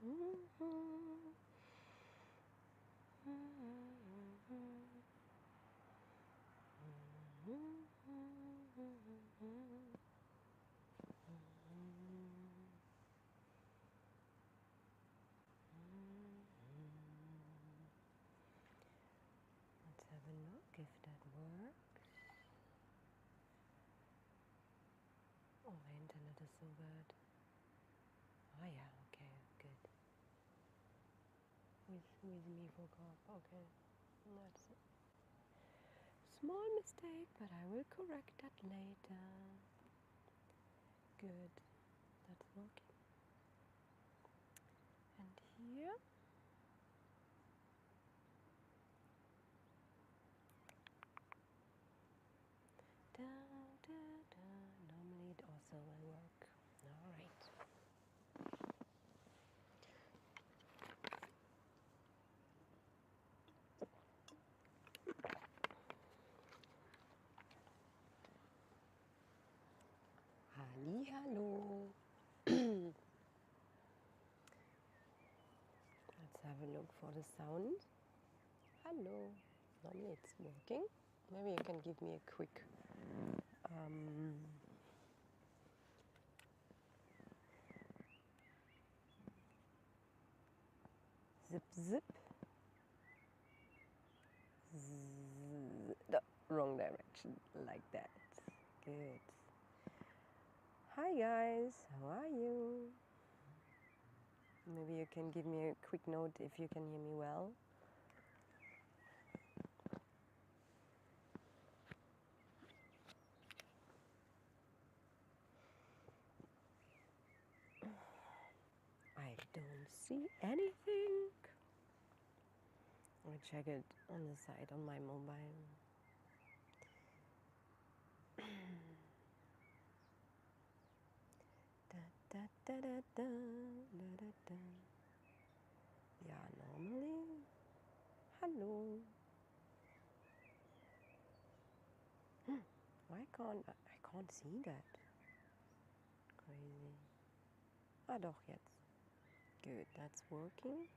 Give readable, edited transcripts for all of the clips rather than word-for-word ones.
Let's have a look if that works. Oh, my internet is so bad. Oh yeah, okay, good. With me for carp, okay. That's a small mistake, but I will correct that later. Good, that's working. And here. Da, da, da. Normally it also will work. All right. Hallo. Let's have a look for the sound. Hello. Normally it's working. Maybe you can give me a quick zip zip. No, wrong direction, like that. Good. Hi guys, how are you? Maybe you can give me a quick note if you can hear me well. I don't see anything. I'll check it on the side on my mobile. Da, da, da, da, da, da, da, da. Yeah, normally. Hello. Why can't I can't see that? Crazy. Ah, doch, jetzt. Good, that's working.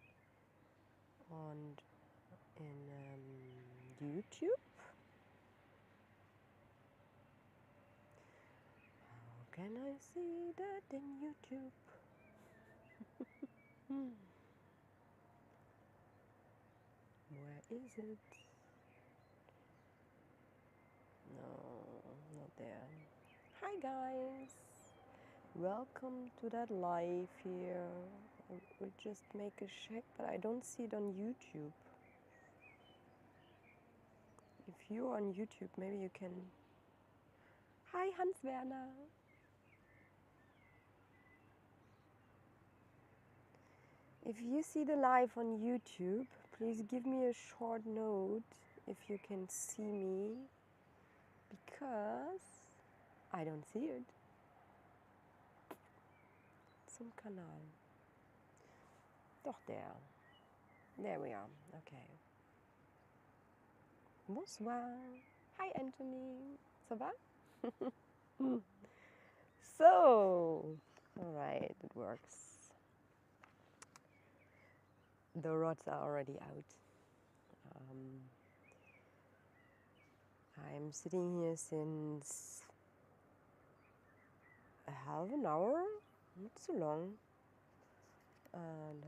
And in YouTube. How can I see that in YouTube? Where is it? No, not there. Hi guys! Welcome to that live here. We just make a check, but I don't see it on YouTube. If you're on YouTube, maybe you can... Hi Hans Werner! If you see the live on YouTube, please give me a short note if you can see me, because I don't see it. Zum Kanal. Doch, there. There we are. Okay. Bonsoir. Hi, Anthony. Ça va? So, all right, it works. The rods are already out. I'm sitting here since a half an hour, not so long. And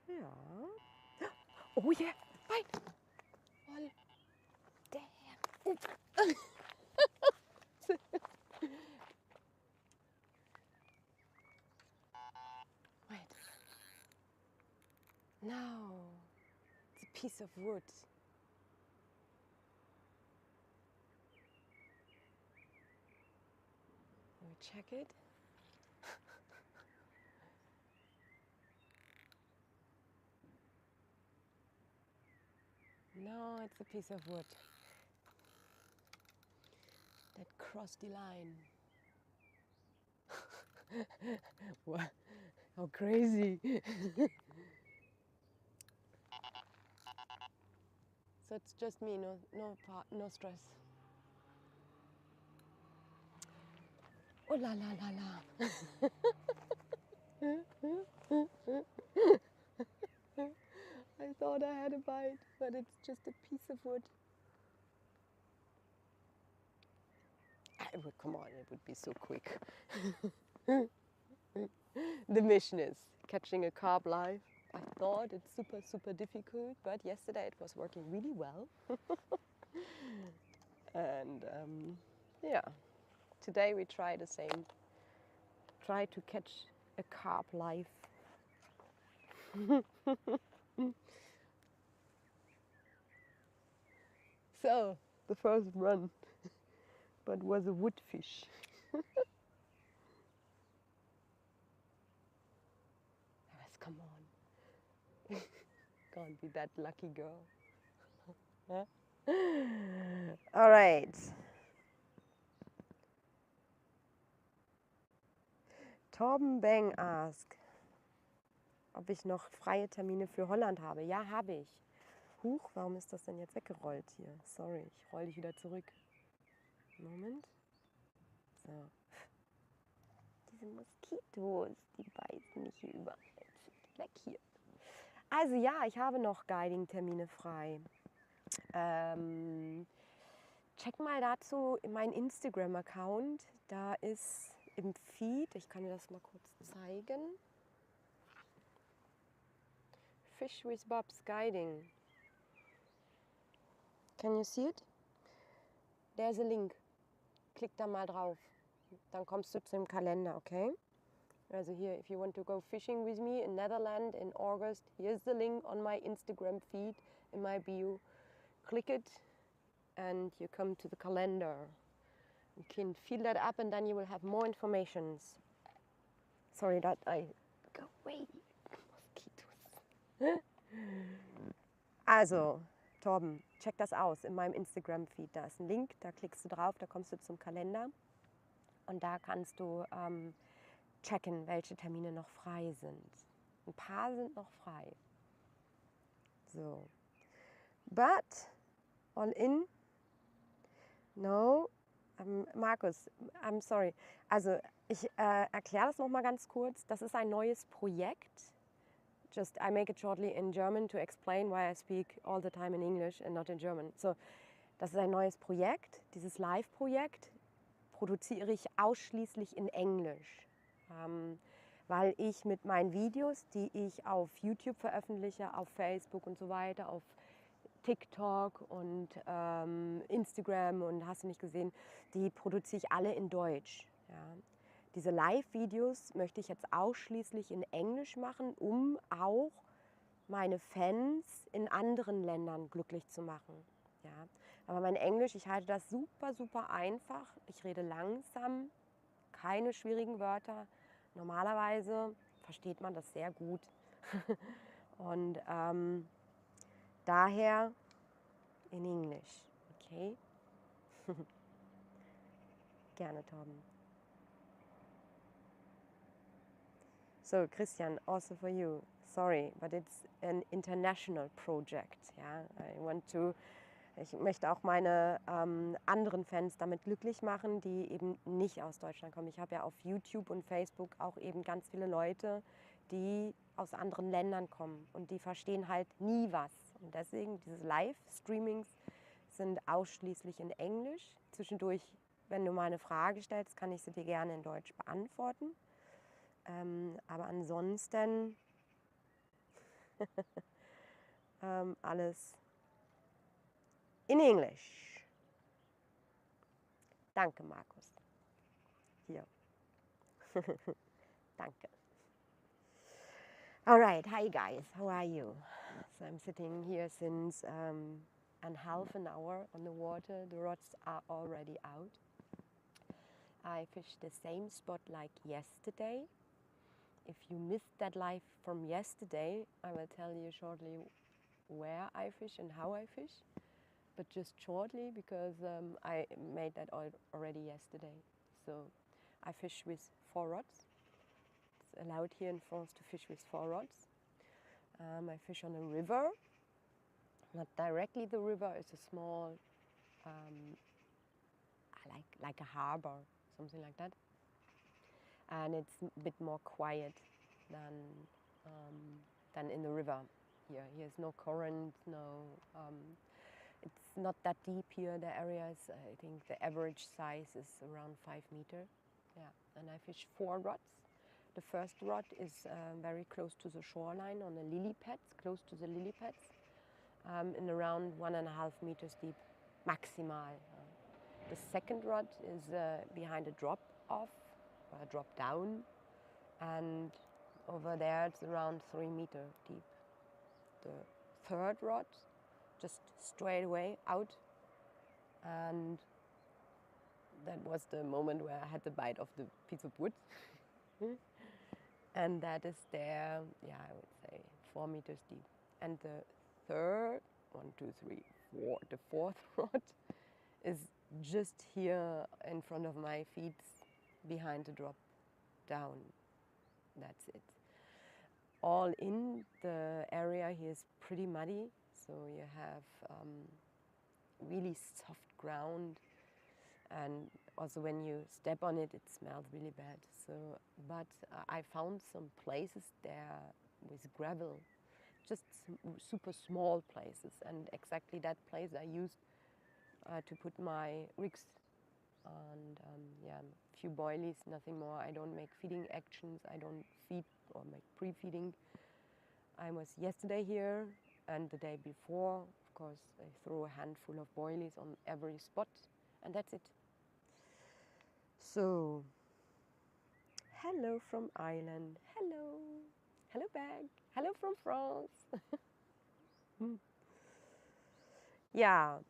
yeah. Oh yeah, bite! Oh, damn! Wait. No, it's a piece of wood. Let me check it. No, it's a piece of wood that crossed the line. What? How crazy! So it's just me, no stress. Oh la la la la! I thought I had a bite, but it's just a piece of wood. Come on, it would be so quick. The mission is catching a carp live. I thought it's super, super difficult, but yesterday it was working really well. And yeah, today we try the same. Try to catch a carp live. So, the first run, but was a woodfish. Yes, come on. Can't be that lucky girl. Huh? All right. Torben Bang asked, ob ich noch freie Termine für Holland habe. Ja, habe ich. Huch, warum ist das denn jetzt weggerollt hier? Sorry, ich roll dich wieder zurück. Moment. So. Diese Moskitos, die beißen mich hier überall. Weg hier. Also ja, ich habe noch Guiding-Termine frei. Check mal dazu meinen Instagram-Account. Da ist im Feed, ich kann dir das mal kurz zeigen. Fish with Bob's Guiding. Can you see it? There's a link. Klick da mal drauf. Dann kommst du zum Kalender, okay? Also hier, if you want to go fishing with me in Netherlands in August, here's the link on my Instagram feed in my bio. Click it and you come to the calendar. You can fill that up and then you will have more informations. Sorry that I go away. Mosquitos. Also, Torben, check das aus in meinem Instagram-Feed. Da ist ein Link, da klickst du drauf, da kommst du zum Kalender und da kannst du checken, welche Termine noch frei sind. Ein paar sind noch frei. So. But, all in? No. Markus, I'm sorry. Also, ich erkläre das nochmal ganz kurz. Das ist ein neues Projekt. Just, I make it shortly in German to explain why I speak all the time in English and not in German. So, das ist ein neues Projekt. Dieses Live-Projekt produziere ich ausschließlich in Englisch. Weil ich mit meinen Videos, die ich auf YouTube veröffentliche, auf Facebook und so weiter, auf TikTok und Instagram und hast du nicht gesehen, die produziere ich alle in Deutsch. Ja. Diese Live-Videos möchte ich jetzt ausschließlich in Englisch machen, um auch meine Fans in anderen Ländern glücklich zu machen. Ja. Aber mein Englisch, ich halte das super, super einfach. Ich rede langsam, keine schwierigen Wörter. Normalerweise versteht man das sehr gut. Und daher in Englisch, okay? Gerne, Torben. So, Christian, also for you. Sorry, but it's an international project. Yeah? Ich möchte auch meine anderen Fans damit glücklich machen, die eben nicht aus Deutschland kommen. Ich habe ja auf YouTube und Facebook auch eben ganz viele Leute, die aus anderen Ländern kommen und die verstehen halt nie was. Und deswegen, diese Live-Streamings sind ausschließlich in Englisch. Zwischendurch, wenn du mal eine Frage stellst, kann ich sie dir gerne in Deutsch beantworten. Aber ansonsten alles in Englisch. Danke, Markus. Hier. Danke. All right, hi guys, how are you? So I'm sitting here since half an hour on the water. The rods are already out. I fished the same spot like yesterday. If you missed that live from yesterday, I will tell you shortly where I fish and how I fish. But just shortly, because I made that already yesterday. So I fish with 4 rods. It's allowed here in France to fish with 4 rods. I fish on a river. Not directly the river, it's a small, like a harbor, something like that. And it's a bit more quiet. than in the river here. Here's no current, no. It's not that deep here. The area is, I think, the average size is around 5 meters. Yeah, and I fish 4 rods. The first rod is very close to the shoreline on the lily pads, close to the lily pads, in around 1.5 meters deep, maximal. The second rod is behind a drop off, or a drop down, and over there it's around 3 meters deep. The third rod, just straight away out, and that was the moment where I had the bite of the piece of wood. And that is there, yeah, I would say 4 meters deep. And the third, 1, 2, 3, 4, the fourth rod is just here in front of my feet, behind the drop down. That's it. All in, the area here is pretty muddy, so you have really soft ground, and also when you step on it, it smells really bad. So, but I found some places there with gravel, just super small places, and exactly that place I used to put my rigs. And yeah, a few boilies, nothing more. I don't make feeding actions. I don't feed or make pre-feeding. I was yesterday here, and the day before, of course, I throw a handful of boilies on every spot, and that's it. So, hello from Ireland. Hello. Hello back. Hello from France. Yeah,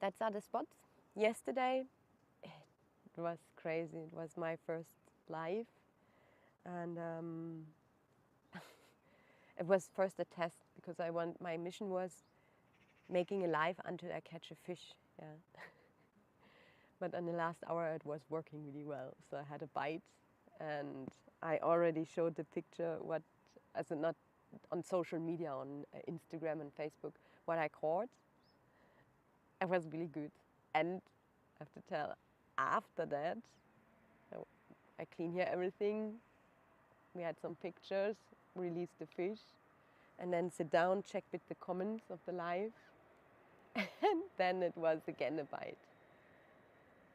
that's are the spots. Yesterday, it was crazy. It was my first live, and it was first a test because my mission was making a live until I catch a fish. Yeah. But in the last hour it was working really well. So I had a bite, and I already showed the picture not on social media, on Instagram and Facebook, what I caught. It was really good. And I have to tell, after that, I clean here everything. We had some pictures, released the fish, and then sit down, check with the comments of the live. And then it was again a bite.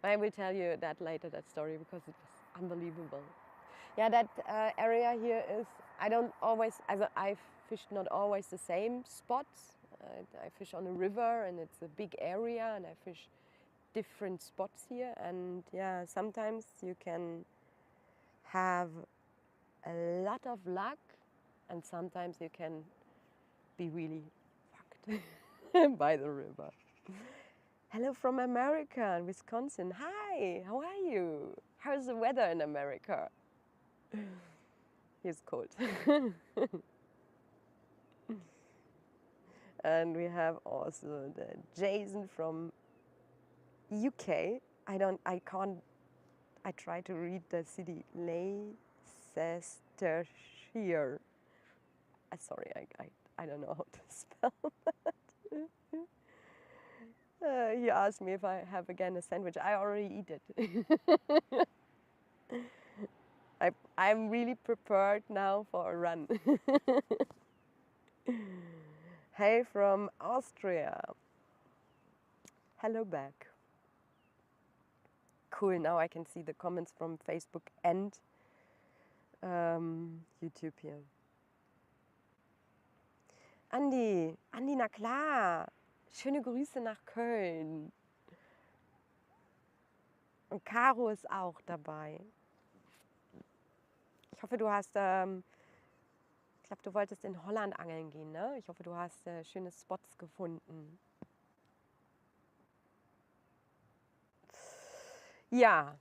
I will tell you that later, that story, because it was unbelievable. Yeah, that area here is, I fish not always the same spots. I fish on a river, and it's a big area, and I fish different spots here. And yeah, sometimes you can have a lot of luck, and sometimes you can be really fucked by the river. Hello from America, Wisconsin. Hi, how are you? How's the weather in America? It's cold. And we have also the Jason from UK. I try to read the city, Leicestershire. Sorry, I don't know how to spell that. He asked me if I have again a sandwich. I already eat it. I'm really prepared now for a run. Hey from Austria. Hello back. Cool, now I can see the comments from Facebook and YouTube here. Andi, na klar. Schöne Grüße nach Köln. Und Caro ist auch dabei. Ich hoffe, du hast, ich glaube, du wolltest in Holland angeln gehen, ne? Ich hoffe, du hast schöne Spots gefunden. Yeah,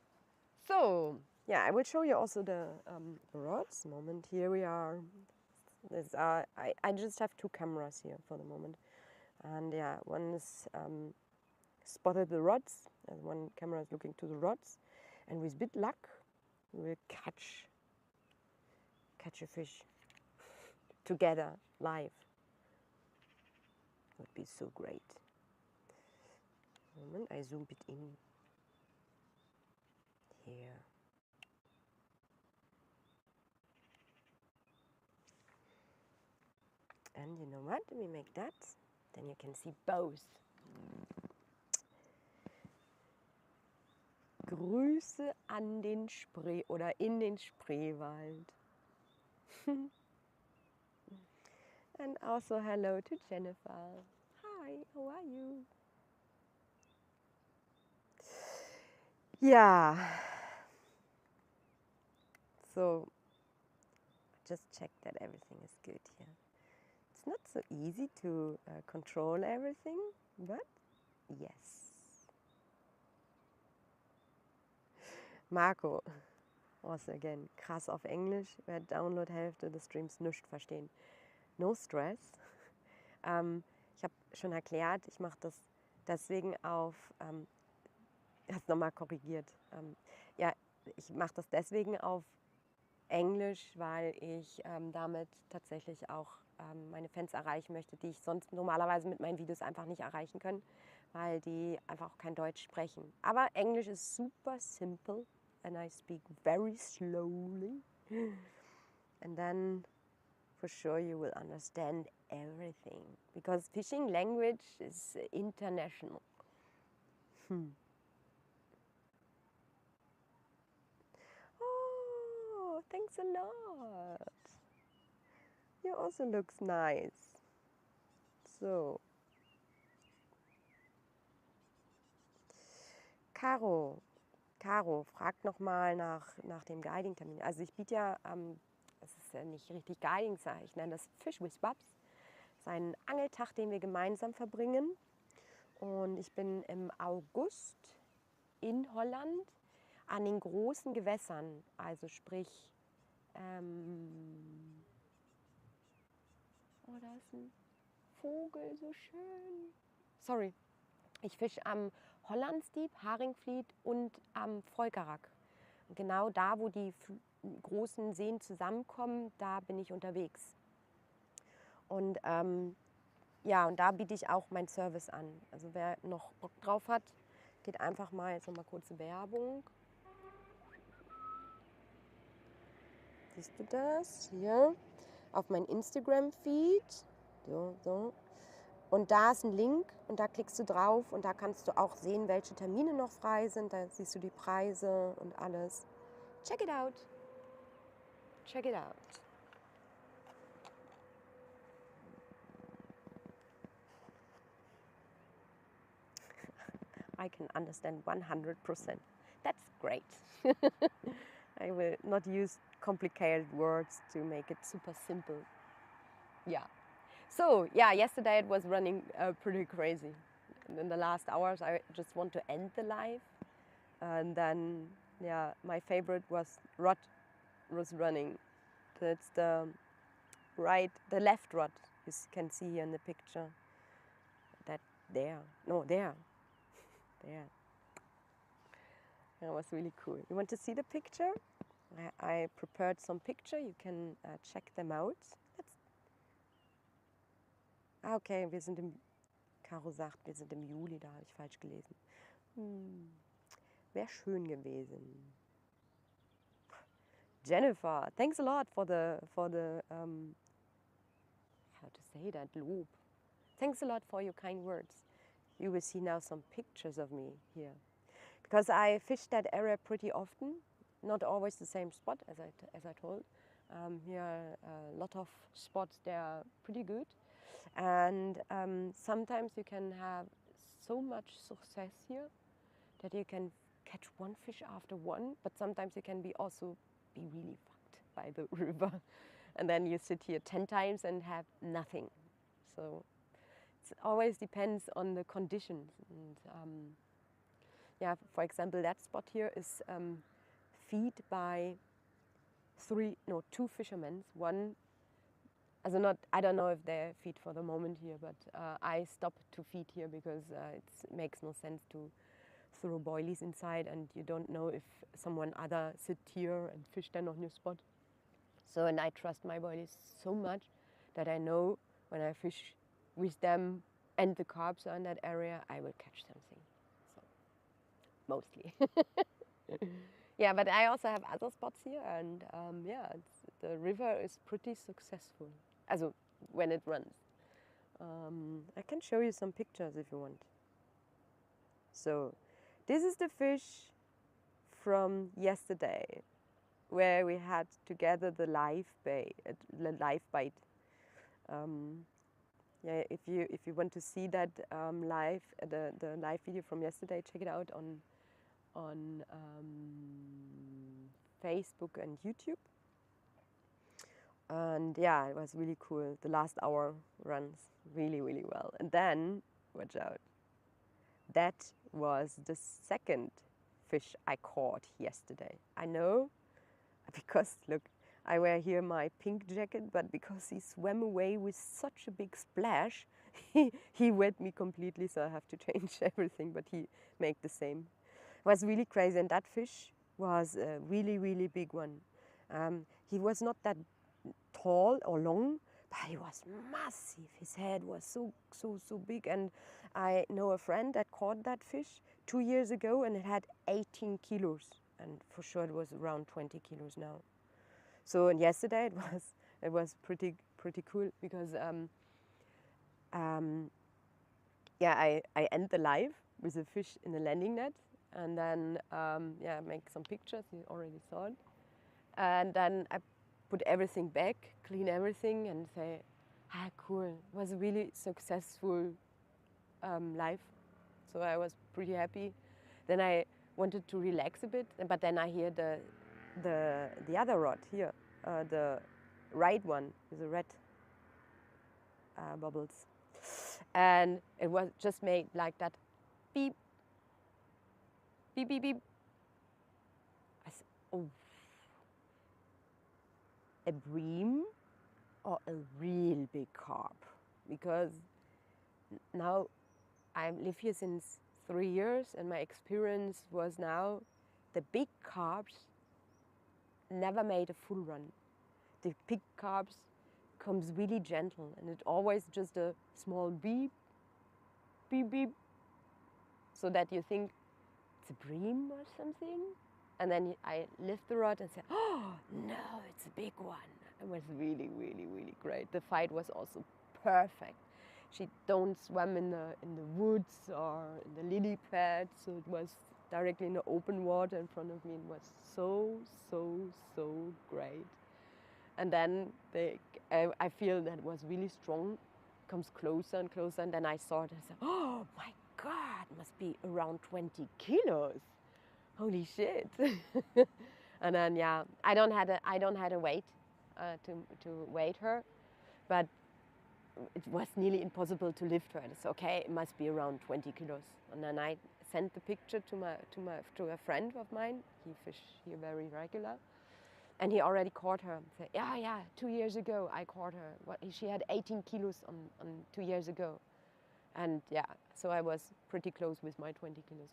so, yeah, I will show you also the rods. Moment, here we are. I just have 2 cameras here for the moment. And yeah, one is spotted the rods, and one camera is looking to the rods. And with bit luck, we will catch a fish together, live. Would be so great. Moment, I zoom it in here. And you know what? We make that. Then you can see both. Grüße an den Spree oder in den Spreewald. And also hello to Jennifer. Hi, how are you? Yeah. So just check that everything is good here. It's not so easy to control everything, but yes. Marco, also again, krass auf Englisch, wer Download-Hälfte des Streams nicht verstehen. No stress. Ich habe schon erklärt, ich mache das deswegen auf, hast nochmal korrigiert. Ja, ich mache das deswegen auf Englisch, weil ich damit tatsächlich auch meine Fans erreichen möchte, die ich sonst normalerweise mit meinen Videos einfach nicht erreichen kann, weil die einfach auch kein Deutsch sprechen. Aber Englisch ist super simple and I speak very slowly. And then for sure you will understand everything because fishing language is international. Oh, thanks a lot. You also looks nice. So. Caro fragt nochmal nach dem Guiding-Termin. Also ich biete ja, das ist ja nicht richtig Guiding, ich nenne das Fish with Bubs. Das ist ein Angeltag, den wir gemeinsam verbringen. Und ich bin im August in Holland an den großen Gewässern. Also sprich, oh, da ist ein Vogel, so schön. Sorry, ich fische am Hollandsdieb, Haringvliet und am Freukarak. Genau da, wo die großen Seen zusammenkommen, da bin ich unterwegs. Und ja, und da biete ich auch meinen Service an. Also wer noch Bock drauf hat, geht einfach mal, jetzt nochmal kurze Werbung. Siehst du das? Hier auf mein Instagram-Feed. So. Und da ist ein Link und da klickst du drauf und da kannst du auch sehen, welche Termine noch frei sind. Da siehst du die Preise und alles. Check it out. Check it out. I can understand 100%. That's great. I will not use complicated words to make it super simple. Yeah. So, yeah, yesterday it was running pretty crazy. And in the last hours, I just want to end the live. And then, yeah, my favorite rod was running. That's the left rod. You can see here in the picture. That there. No, there. There. That was really cool. You want to see the picture? I prepared some picture. You can check them out. Okay, Caro sagt, wir sind im Juli, da habe ich falsch gelesen. Wäre schön gewesen. Jennifer, thanks a lot for the how to say that, Lob. Thanks a lot for your kind words. You will see now some pictures of me here. Because I fish that area pretty often, not always the same spot as I told. Here are a lot of spots, they are pretty good. And sometimes you can have so much success here that you can catch one fish after one, but sometimes you can also be really fucked by the river. And then you sit here 10 times and have nothing. So it always depends on the conditions. And yeah, for example, that spot here is fed by two fishermen. One, I don't know if they feed for the moment here, but I stopped to feed here because it makes no sense to throw boilies inside and you don't know if someone other sit here and fish then on your spot. So, and I trust my boilies so much that I know when I fish with them and the carps are in that area, I will catch something. So, mostly. Yeah, but I also have other spots here and yeah, the river is pretty successful. Also when it runs. I can show you some pictures if you want. So this is the fish from yesterday, where we had together the live bite. Yeah, if you want to see that live, the live video from yesterday, check it out on Facebook and YouTube. And yeah, it was really cool. The last hour runs really, really well. And then, watch out, that was the second fish I caught yesterday. I know, because look, I wear here my pink jacket, but because he swam away with such a big splash, he wet me completely, so I have to change everything, but he made the same. It was really crazy, and that fish was a really, really big one. He was not that tall or long, but he was massive. His head was so big, and I know a friend that caught that fish 2 years ago, and it had 18 kilos, and for sure it was around 20 kilos now. So, and yesterday it was pretty cool, because yeah, I end the live with a fish in a landing net, and then yeah, make some pictures. You already saw it, and then I put everything back, clean everything, and say, ah, cool. It was a really successful live, so I was pretty happy. Then I wanted to relax a bit, but then I hear the other rod here, the right one with the red bubbles, and it was just made like that, beep, beep, beep, beep. I said, oh, a bream or a real big carp, because now I live here since 3 years, and my experience was now the big carps never made a full run. The big carps comes really gentle, and it always just a small beep, beep, beep, so that you think it's a bream or something. And then I lift the rod and say, oh no, it's a big one. It was really, really, really great. The fight was also perfect. She don't swim in the woods or in the lily pad, so it was directly in the open water in front of me. It was so great. And then I feel that it was really strong, comes closer and closer, and then I saw it and said, oh my God, it must be around 20 kilos. Holy shit. And then yeah, I don't had a weight to weight her, but it was nearly impossible to lift her. It's okay, it must be around 20 kilos. And then I sent the picture to a friend of mine. He fish here very regular, and he already caught her. Said, yeah, 2 years ago I caught her. She had 18 kilos on 2 years ago, and yeah, so I was pretty close with my 20 kilos.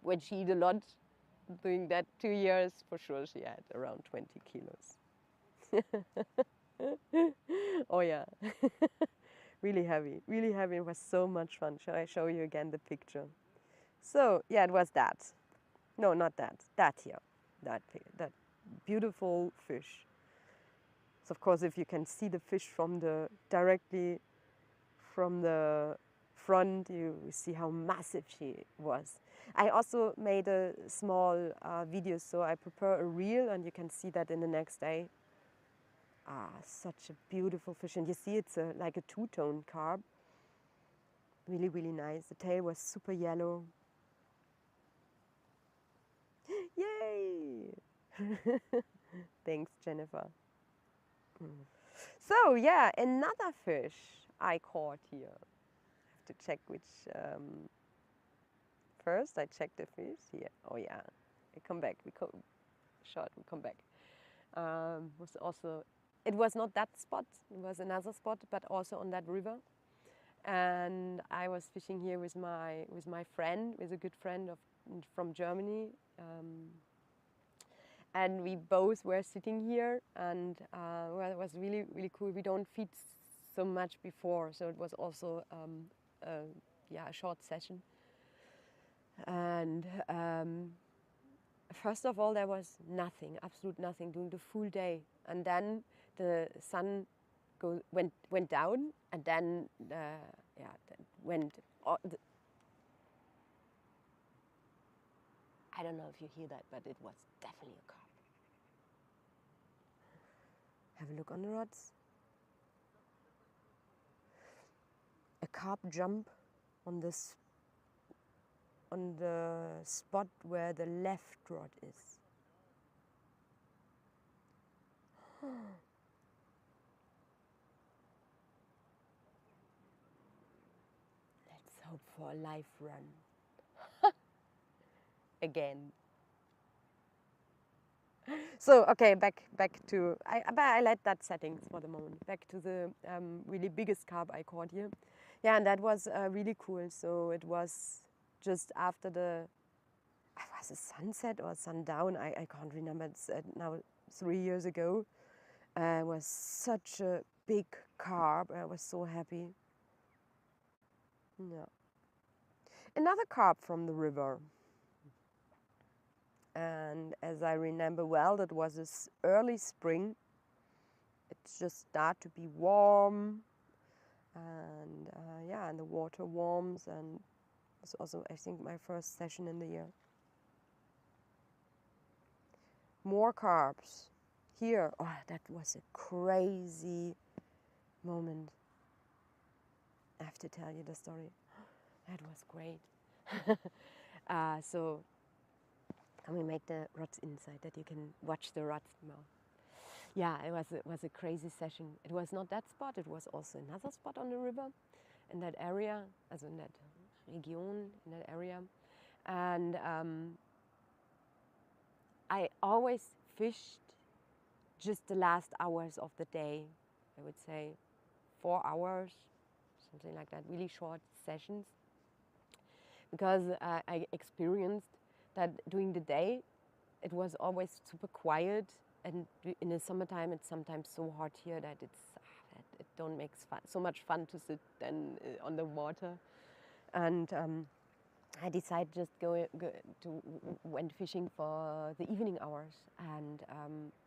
When she eat a lot, doing that 2 years, for sure she had around 20 kilos. Oh yeah. Really heavy, really heavy. It was so much fun. Shall I show you again the picture? So yeah, it was that. No, not that. That here. That beautiful fish. So of course, if you can see the fish from directly from the front, you see how massive she was. I also made a small video, so I prepare a reel, and you can see that in the next day. Ah, such a beautiful fish, and you see it's like a two-tone carp. Really, really nice. The tail was super yellow. Yay! Thanks, Jennifer. So yeah, another fish I caught here. I have to check which. First, I check the fish here. Oh yeah, we come back. We come back. Was also. It was not that spot. It was another spot, but also on that river. And I was fishing here with my friend, with a good friend from Germany. And we both were sitting here, and well, it was really, really cool. We don't feed so much before, so it was also a short session. And first of all, there was nothing, absolute nothing, during the full day. And then the sun went down, and then yeah, then went. I don't know if you hear that, but it was definitely a carp. Have a look on the rods. A carp jump on the spot where the left rod is. Let's hope for a live run. Again. So okay, back to but I like that settings for the moment. Back to the really biggest carp I caught here. Yeah, and that was really cool. So it was just after was it sunset or sundown? I can't remember. It's now 3 years ago. It was such a big carp. I was so happy. Yeah. Another carp from the river. And as I remember well, that was this early spring. It just started to be warm, and yeah, and the water warms, and it's also, I think, my first session in the year. More carps here. Oh, that was a crazy moment. I have to tell you the story. That was great. So can we make the rods inside that you can watch the rods more? Yeah, it was a crazy session. It was not that spot, it was also another spot on the river in that area, also in that region, in that area. And I always fished just the last hours of the day. I would say 4 hours, something like that, really short sessions. Because I experienced that during the day, it was always super quiet, and in the summertime, it's sometimes so hot here that it don't make so much fun to sit then on the water. And I decided just went fishing for the evening hours, and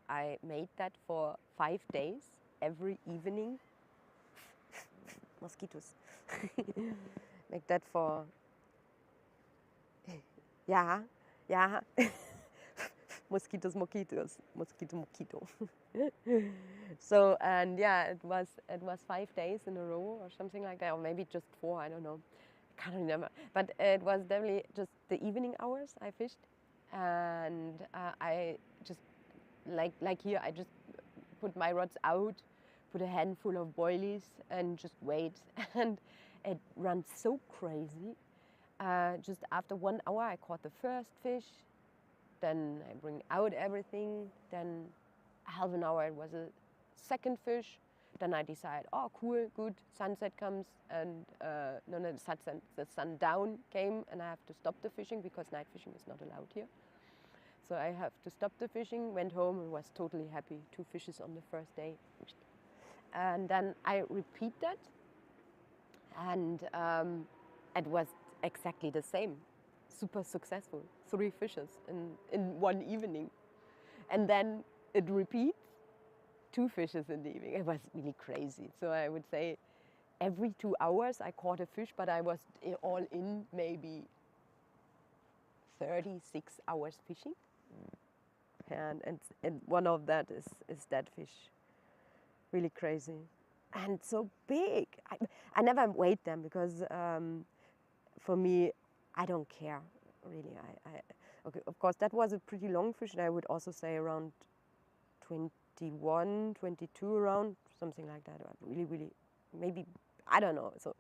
I made that for 5 days, every evening. Mosquitoes. Make that for. Yeah. Mosquito. So, and yeah, it was 5 days in a row or something like that, or maybe just 4, I don't know. I can't remember. But it was definitely just the evening hours I fished, and I just like here, I just put my rods out, put a handful of boilies, and just wait. And it ran so crazy. Just after 1 hour, I caught the first fish. Then I bring out everything. Then half an hour, it was a second fish. Then I decide, oh, cool, good. Sunset comes, and the sundown came, and I have to stop the fishing because night fishing is not allowed here. So I have to stop the fishing. Went home and was totally happy. 2 fishes on the first day, and then I repeat that, and it was exactly the same. Super successful. 3 fishes in one evening. And then it repeats, 2 fishes in the evening. It was really crazy. So I would say every 2 hours I caught a fish, but I was all in maybe 36 hours fishing. And one of that is that fish. Really crazy. And so big. I never weighed them because for me, I don't care, really. Okay, of course, that was a pretty long fish, and I would also say around 21, 22 around, something like that. Really, maybe, I don't know. So,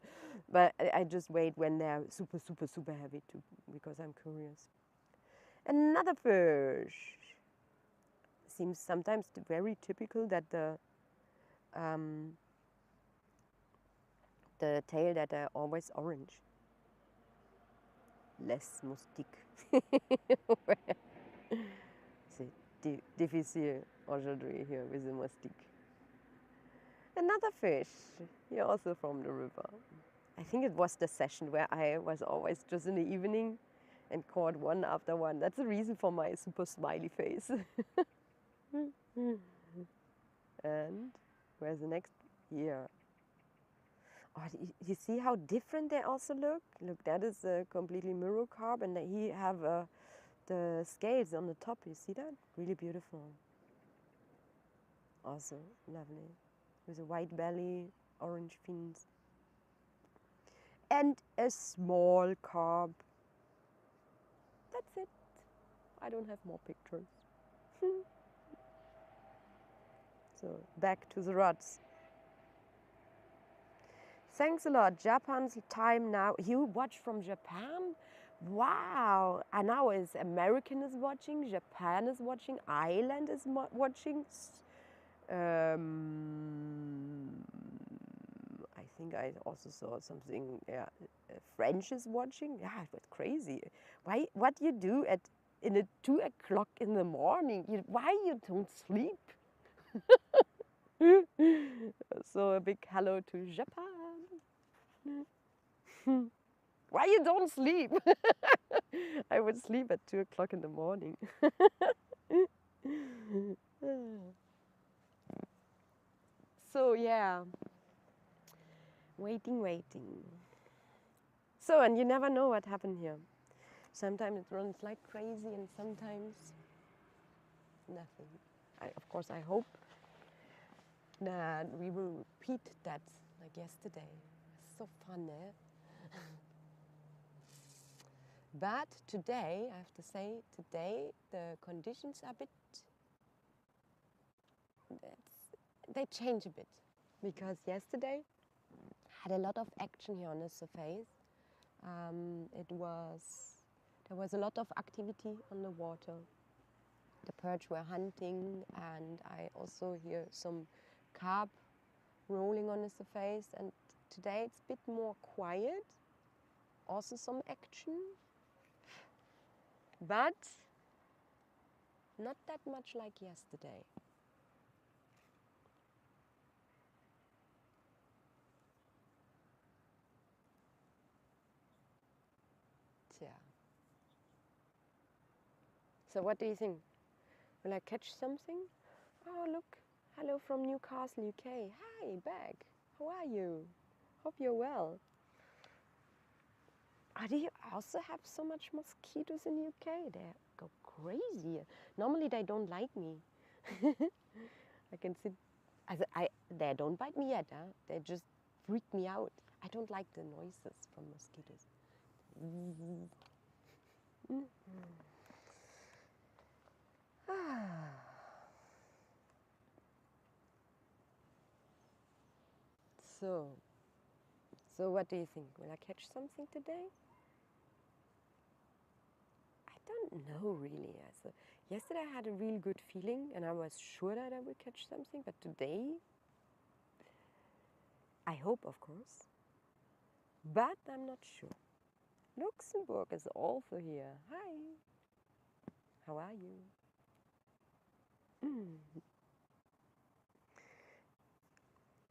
but I just weighed when they're super, super, super heavy too, because I'm curious. Another fish. Seems sometimes very typical that the tail that are always orange. Les moustiques. C'est difficile aujourd'hui here with the moustique. Another fish, here also from the river. I think it was the session where I was always just in the evening and caught one after one. That's the reason for my super smiley face. And where's the next here. Oh, you see how different they also look? Look, that is a completely mirror carp, and he have the scales on the top. You see that? Really beautiful. Also lovely. With a white belly, orange fins. And a small carp. That's it. I don't have more pictures. So back to the rods. Thanks a lot. Japan's time now. You watch from Japan? Wow. And now is American is watching, Japan is watching, Ireland is watching. I think I also saw something. Yeah, French is watching. Yeah, it was crazy. Why? What you do at 2 o'clock in the morning? Why you don't sleep? So a big hello to Japan. Why you don't sleep? I would sleep at 2 o'clock in the morning. So yeah, waiting. So, and you never know what happened here. Sometimes it runs like crazy and sometimes nothing. Of course, I hope that we will repeat that like yesterday. It's so fun, eh? But today, I have to say, today the conditions are a bit, they change a bit. Because yesterday had a lot of action here on the surface. There was a lot of activity on the water. The perch were hunting, and I also hear some carp rolling on the surface. And today it's a bit more quiet. Also some action, but not that much like yesterday. Yeah. So what do you think? Will I catch something? Oh, look. Hello from Newcastle, UK. Hi, back. How are you? Hope you're well. Do you also have so much mosquitoes in UK? They go crazy. Normally they don't like me. I can see. They don't bite me yet. Huh? They just freak me out. I don't like the noises from mosquitoes. So what do you think? Will I catch something today? I don't know really. So yesterday I had a really good feeling and I was sure that I would catch something, but today I hope, of course, but I'm not sure. Luxembourg is also here. Hi. How are you?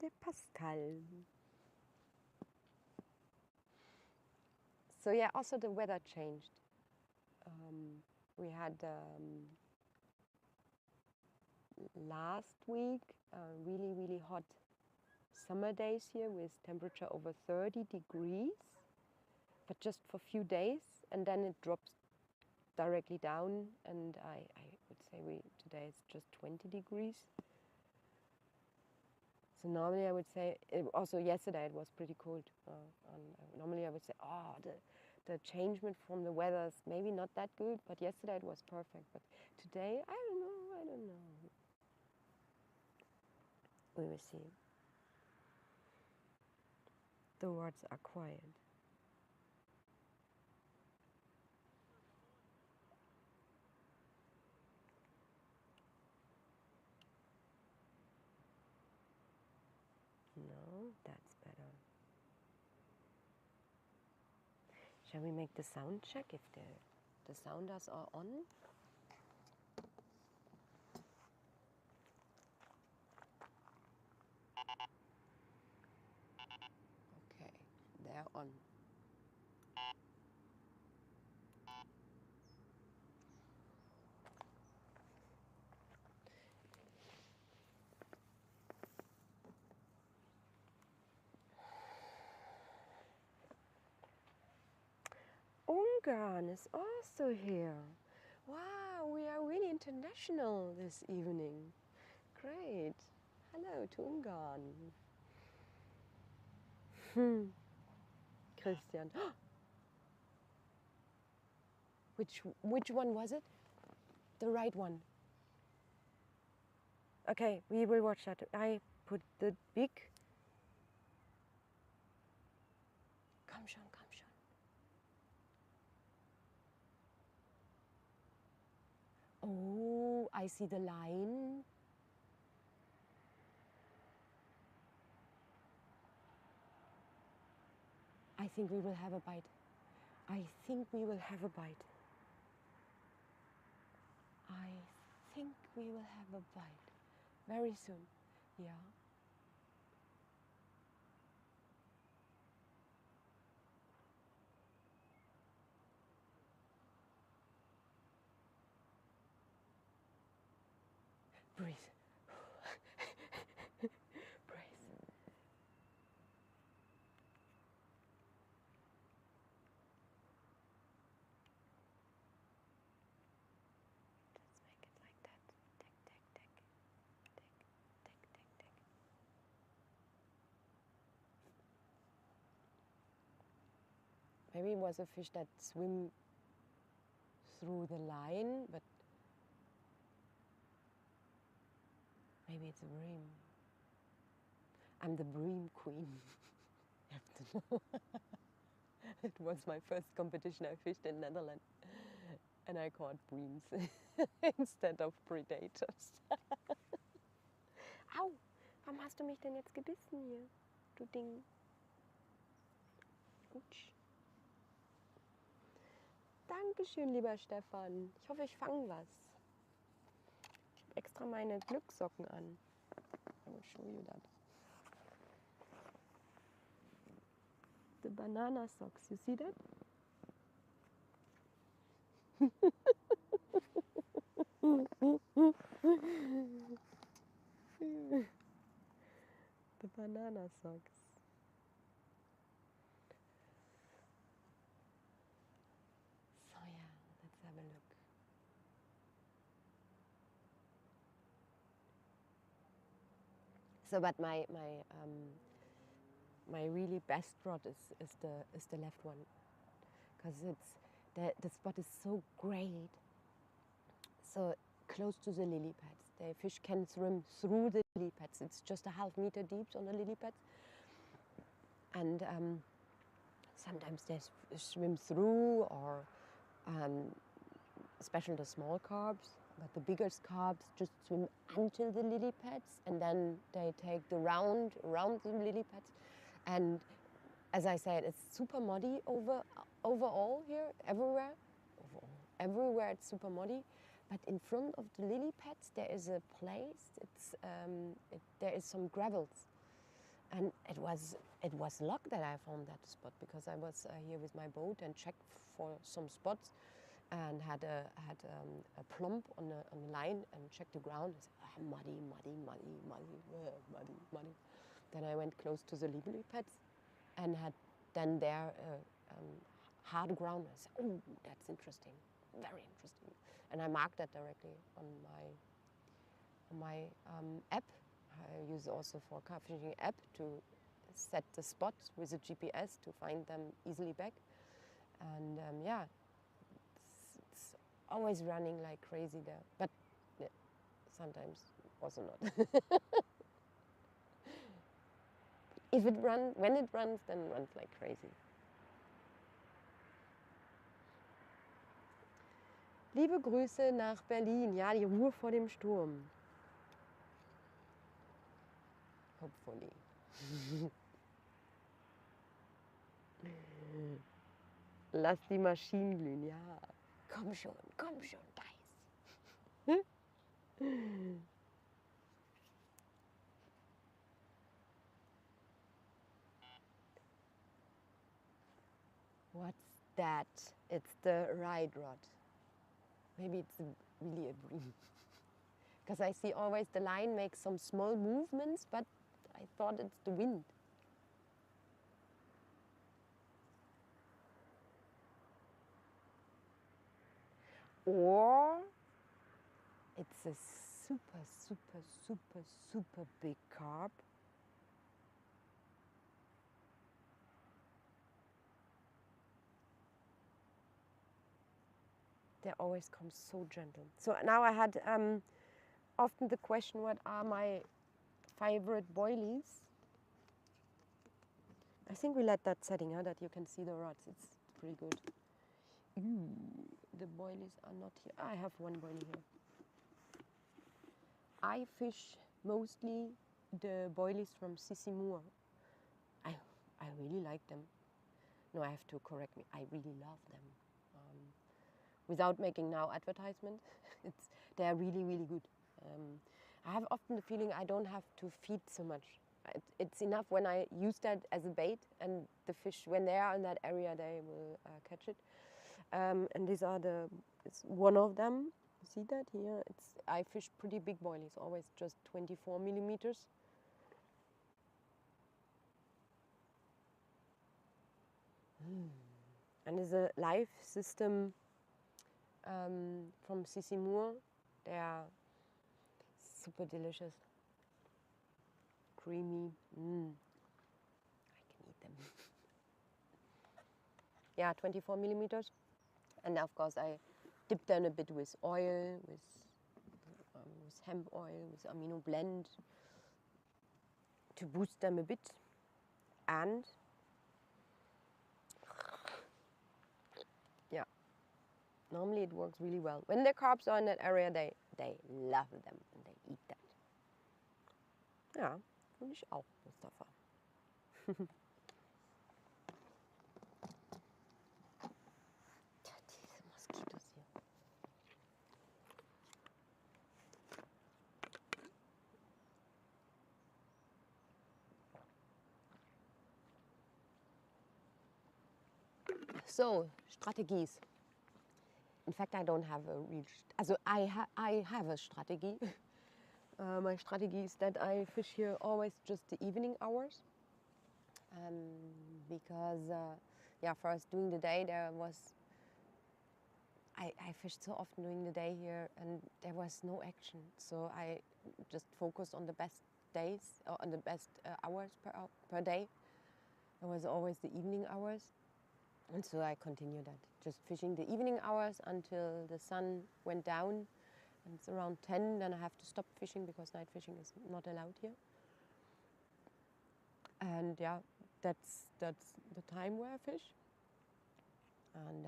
Der Pascal. So yeah, also the weather changed. We had last week really, really hot summer days here with temperature over 30 degrees, but just for a few days, and then it drops directly down, and I would say today it's just 20 degrees. So normally I would say, also yesterday it was pretty cold. Normally I would say, the changement from the weather is maybe not that good, but yesterday it was perfect. But today, I don't know. We will see. The words are quiet. No, that's better. Shall we make the sound check if the sounders are on? Okay, they're on. Ungarn is also here. Wow, we are really international this evening. Great. Hello to Ungarn. Christian. Which one was it? The right one. Okay, we will watch that. I put the big. Komm schon, komm schon. Oh, I see the line. I think we will have a bite. I think we will have a bite. I think we will have a bite. Very soon. Yeah. Breathe. Breathe. Let's make it like that. Tick, tick, tick. Tick, tick, tick, tick. Maybe it was a fish that swim through the line, but maybe it's a bream. I'm the bream queen. You have to know. It was my first competition. I fished in Netherlands and I caught breams instead of predators. Au! Warum hast du mich denn jetzt gebissen hier, du Ding? Utsch. Dankeschön, lieber Stefan. Ich hoffe, ich fange was. Ich habe extra meine Glückssocken an. I will show you that. The banana socks, you see that? The banana socks. So yeah, let's have a look. So, but my really best rod is the left one, because the spot is so great, so close to the lily pads. The fish can swim through the lily pads. It's just a half meter deep on the lily pads, and sometimes they swim through, or especially the small carps. But the biggest carps just swim until the lily pads, and then they take the round around the lily pads. And as I said, it's super muddy overall here, everywhere. Everywhere it's super muddy. But in front of the lily pads there is a place. There is some gravels, and it was luck that I found that spot, because I was here with my boat and checked for some spots, and had a plump on the line and checked the ground. I said, muddy. Then I went close to the lily pads and had then there hard ground. I said, oh, that's interesting, very interesting. And I marked that directly on my app. I use also for Carpfishing app to set the spots with a GPS to find them easily back. And yeah, it's always running like crazy there, but yeah, sometimes also not. When it runs, then it runs like crazy. Liebe Grüße nach Berlin. Ja, die Ruhe vor dem Sturm. Hopefully. Lass die Maschinen glühen, ja. Komm schon, Dice. What's that? It's the ride rod. Maybe it's really a bream. Because I see always the line makes some small movements, but I thought it's the wind. or it's a super, super, super, super big carp. They always come so gentle. So now I had often the question, what are my favorite boilies? I think we let that setting, huh, that you can see the rods. It's pretty good. Ooh, the boilies are not here. I have one boilie here. I fish mostly the boilies from Sissimur. I really like them. No, I have to correct me. I really love them. Without making now advertisement, they are really, really good. I have often the feeling I don't have to feed so much. It's enough when I use that as a bait, and the fish, when they are in that area, they will catch it. And these are it's one of them. You see that here? I fish pretty big boilies, always just 24 millimeters. And there's a live system from Sissimur. They are super delicious, creamy. I can eat them. Yeah, 24 millimeters. And of course, I dip them a bit with oil, with hemp oil, with amino blend to boost them a bit. And yeah, normally it works really well. When the carps are in that area, they love them and they eat that. Ja, finde ich auch, Mustafa. Tja, diese Moskitos hier. So, strategies. In fact, I don't have a real... I have a strategy. My strategy is that I fish here always just the evening hours. Because, yeah, for us during the day there was... I fished so often during the day here and there was no action. So I just focused on the best days, or on the best hours per day. It was always the evening hours. And so I continued that, just fishing the evening hours until the sun went down. And it's around 10, then I have to stop fishing because night fishing is not allowed here. And yeah, that's the time where I fish. And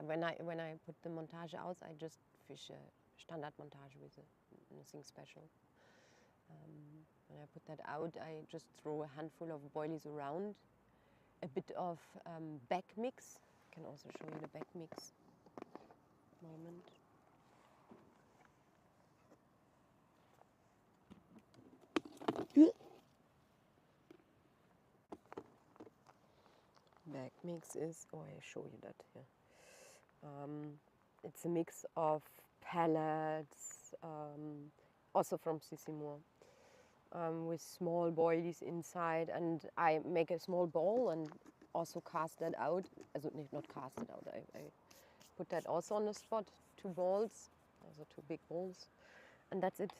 when I put the montage out, I just fish a standard montage with nothing special. When I put that out, I just throw a handful of boilies around. A bit of back mix. I can also show you the back mix. Moment. Back mix is, oh, I show you that here. It's a mix of pellets, also from Sissimur, with small boilies inside, and I make a small ball and also cast that out. Also not cast it out. I put that also on the spot. 2 balls, also 2 big balls, and that's it.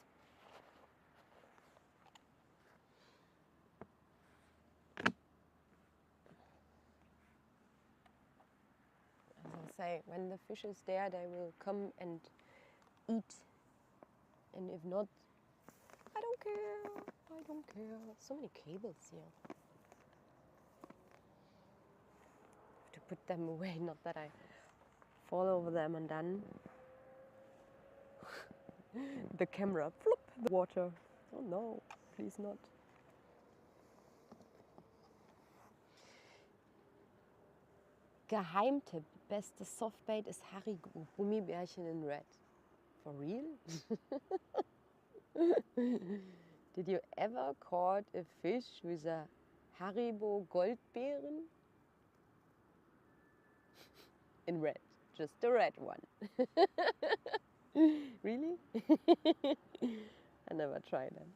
As I say, when the fish is there, they will come and eat, and if not, I don't care. I don't care. So many cables here. I have to put them away, not that I fall over them and then the camera, flop, the water. Oh no, please not. Geheimtipp, beste Softbait ist Haribo, Gummibärchen in red. For real? Did you ever caught a fish with a Haribo Goldbeeren? In red, just the red one. Really? I never tried that.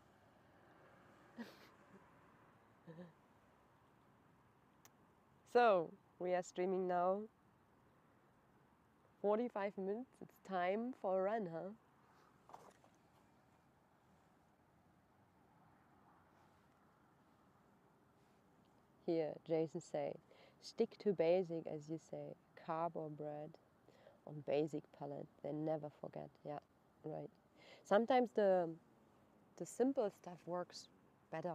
So, we are streaming now. 45 minutes, it's time for a run, huh? Here, Jason say, stick to basic, as you say, carb or bread on basic palate. They never forget. Yeah, right. Sometimes the simple stuff works better.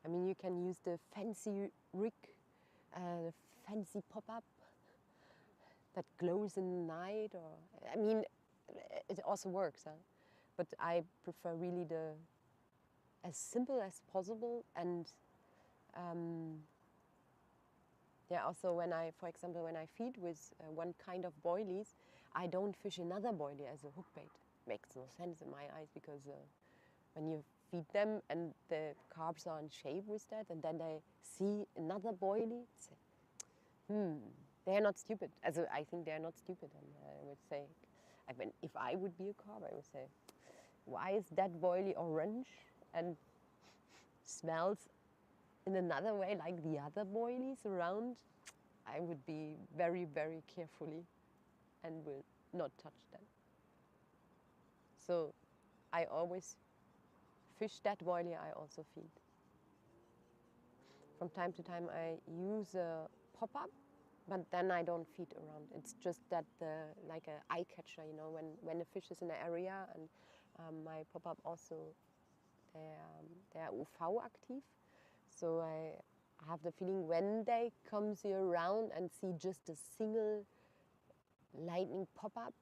I mean, you can use the fancy rig, the fancy pop-up that glows in the night, or I mean, it also works, huh? But I prefer really the as simple as possible. And yeah, also when I, for example, when I feed with one kind of boilies, I don't fish another boilie as a hook bait. Makes no sense in my eyes, because when you feed them and the carbs are in shape with that, and then they see another boilie, say, they are not stupid. Also, I think they are not stupid. And I would say, I mean, if I would be a carp, I would say, why is that boilie orange and smells in another way like the other boilies around? I would be very, very carefully and will not touch them. So I always fish that boilie I also feed. From time to time I use a pop-up, but then I don't feed around. It's just that like an eye catcher, you know, when the fish is in the area, and my pop-up also, they're UV active. So I have the feeling when they come here around and see just a single lightning pop-up,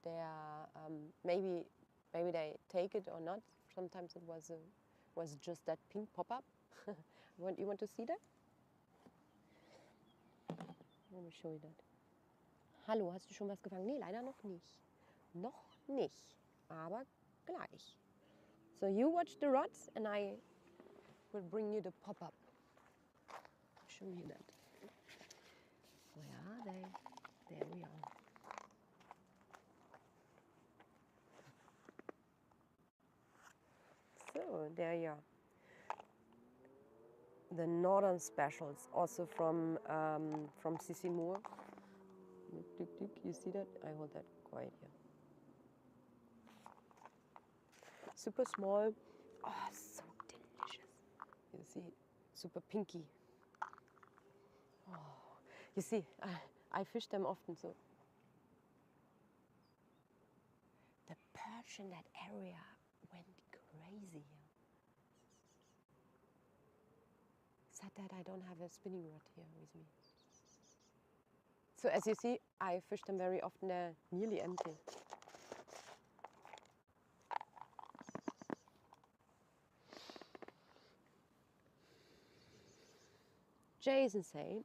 they are maybe they take it or not. Sometimes it was just that pink pop-up. You want to see that? Let me show you that. Hallo, hast du schon was gefangen? Nee, leider noch nicht. Noch nicht, aber gleich. So you watch the rods and I will bring you the pop-up. Show you that. Where are they? There we are. So there you are. The northern specials, also from Sissi Moore. You see that? I hold that quite here. Super small. Oh, so delicious. You see, super pinky. Oh, you see, I fish them often, so. The perch in that area went crazy. Sad that I don't have a spinning rod here with me. So as you see, I fish them very often. They're nearly empty. Jason say,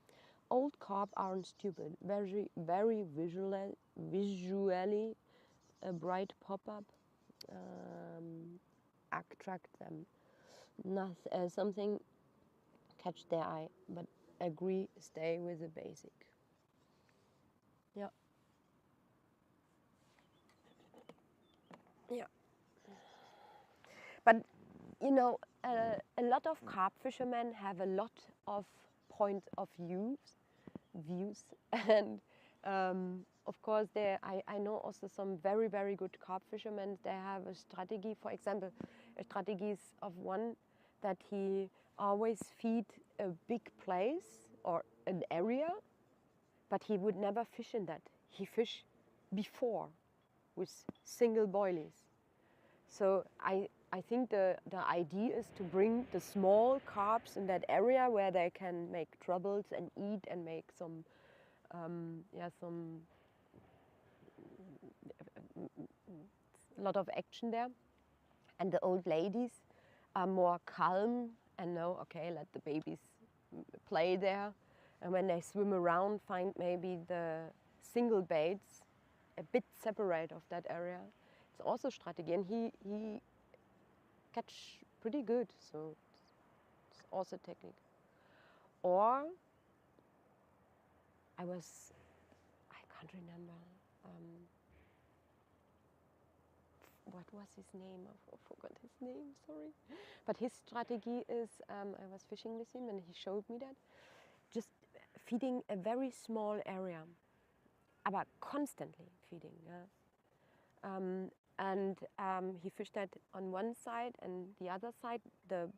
old carp aren't stupid. Very, very visually a bright pop-up attract them. Something catch their eye, but agree, stay with the basic. Yeah. Yeah. But you know, a lot of carp fishermen have a lot of point of views, and of course, I know also some very, very good carp fishermen. They have a strategy. For example, a strategy is of one that he always feed a big place or an area, but he would never fish in that. He fish before with single boilies. So I think the idea is to bring the small carps in that area where they can make troubles and eat and make some lot of action there. And the old ladies are more calm and know, okay, let the babies play there. And when they swim around, find maybe the single baits a bit separate of that area. It's also strategy, and he catch pretty good, so it's also technique. Or I can't remember, what was his name? I forgot his name, sorry. But his strategy is, I was fishing with him and he showed me that, just feeding a very small area. aber constantly feeding. Yeah? And he fished that on one side, and the other side, the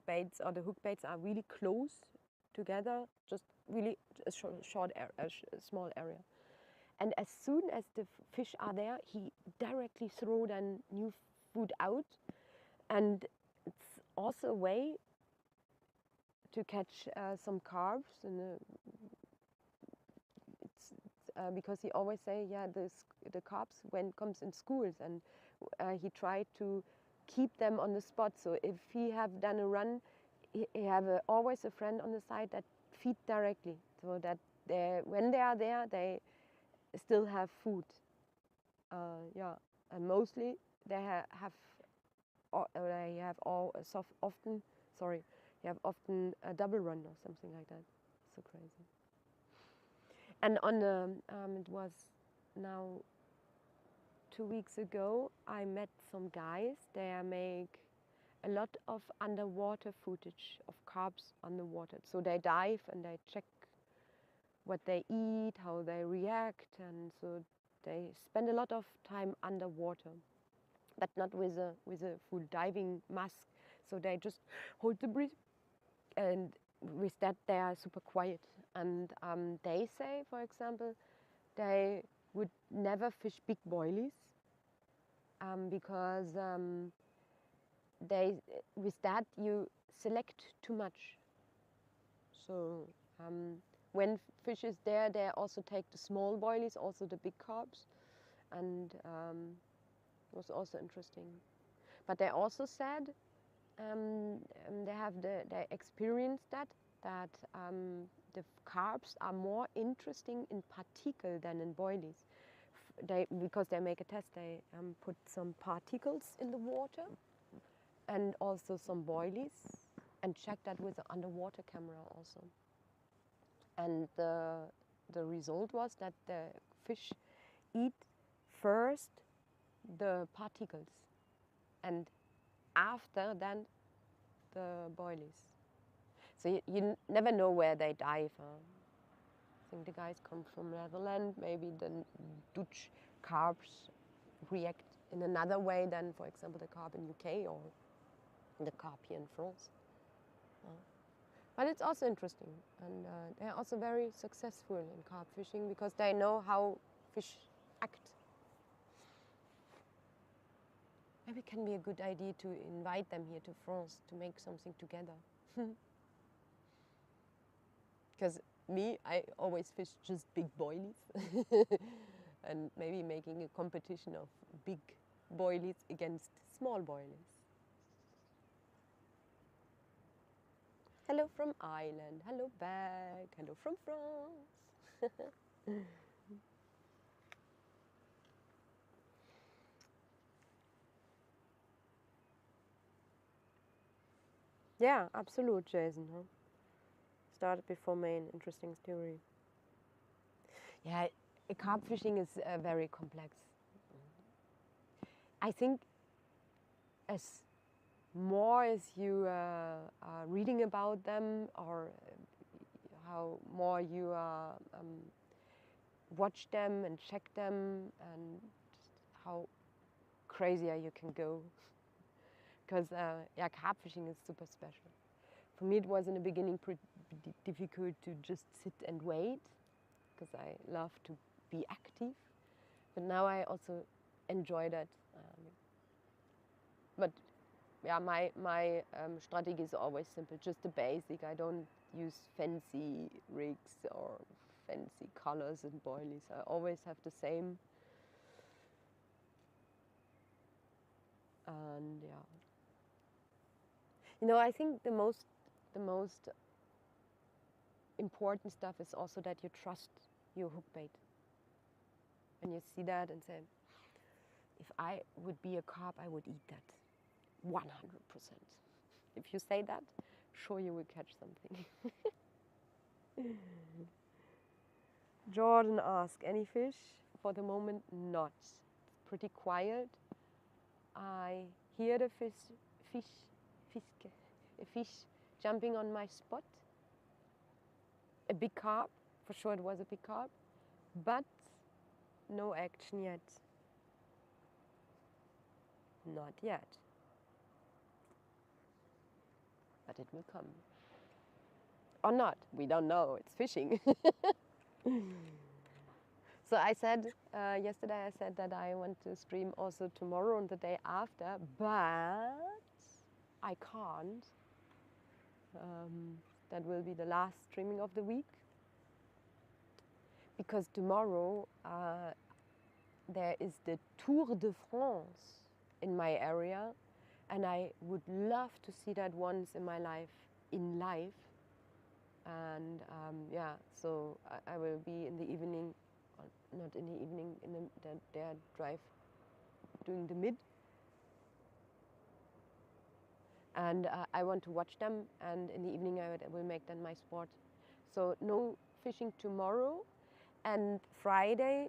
baits or the hook baits are really close together, just really a small area. And as soon as the fish are there, he directly throw then new food out, and it's also a way to catch some carps. And because he always say, yeah, the carps when comes in schools, and he tried to keep them on the spot. So if he have done a run, he have always a friend on the side that feed directly, so that when they are there, they still have food. Yeah, and mostly they have often a double run or something like that. So crazy. And on the it was now 2 weeks ago, I met some guys. They make a lot of underwater footage of carps underwater. So they dive and they check what they eat, how they react, and so they spend a lot of time underwater, but not with a full diving mask. So they just hold the breath, and with that they are super quiet. And they say, for example, they would never fish big boilies because with that you select too much. So when fish is there, they also take the small boilies, also the big carps, and it was also interesting. But they also said they experienced that the carps are more interesting in particle than in boilies. Because they make a test, they put some particles in the water and also some boilies, and check that with an underwater camera also. And the result was that the fish eat first the particles, and after then the boilies. So you never know where they dive. I think the guys come from Netherlands. Maybe the Dutch carps react in another way than, for example, the carp in UK or the carp here in France. But it's also interesting, and they're also very successful in carp fishing because they know how fish act. Maybe it can be a good idea to invite them here to France to make something together. Because I always fish just big boilies, and maybe making a competition of big boilies against small boilies. Hello from Ireland, hello back, hello from France. Yeah, absolute, Jason. Huh? Started before Maine. Interesting story. Yeah, carp fishing is very complex. I think as more as you are reading about them, or how more you watch them and check them, and how crazier you can go. Because yeah, carp fishing is super special. For me, it was in the beginning pretty difficult to just sit and wait, because I love to be active. But now I also enjoy that. But yeah, my strategy is always simple, just the basic. I don't use fancy rigs or fancy colors and boilies. I always have the same. And yeah, you know, I think the most important stuff is also that you trust your hook bait. And you see that and say, if I would be a carp, I would eat that 100%. If you say that, sure you will catch something. Jordan asked, any fish? For the moment, not. It's pretty quiet. I hear the a fish jumping on my spot. A big carp, for sure it was a big carp. But no action yet. Not yet. But it will come. Or not, we don't know, it's fishing. So I said, yesterday I said that I want to stream also tomorrow and the day after, but I can't. That will be the last streaming of the week. Because tomorrow there is the Tour de France in my area, and I would love to see that once in my life, in live. And yeah, so I will be in the evening, not in the evening, in their drive, doing the mid. And I want to watch them, and in the evening I will make then my sport. So no fishing tomorrow, and Friday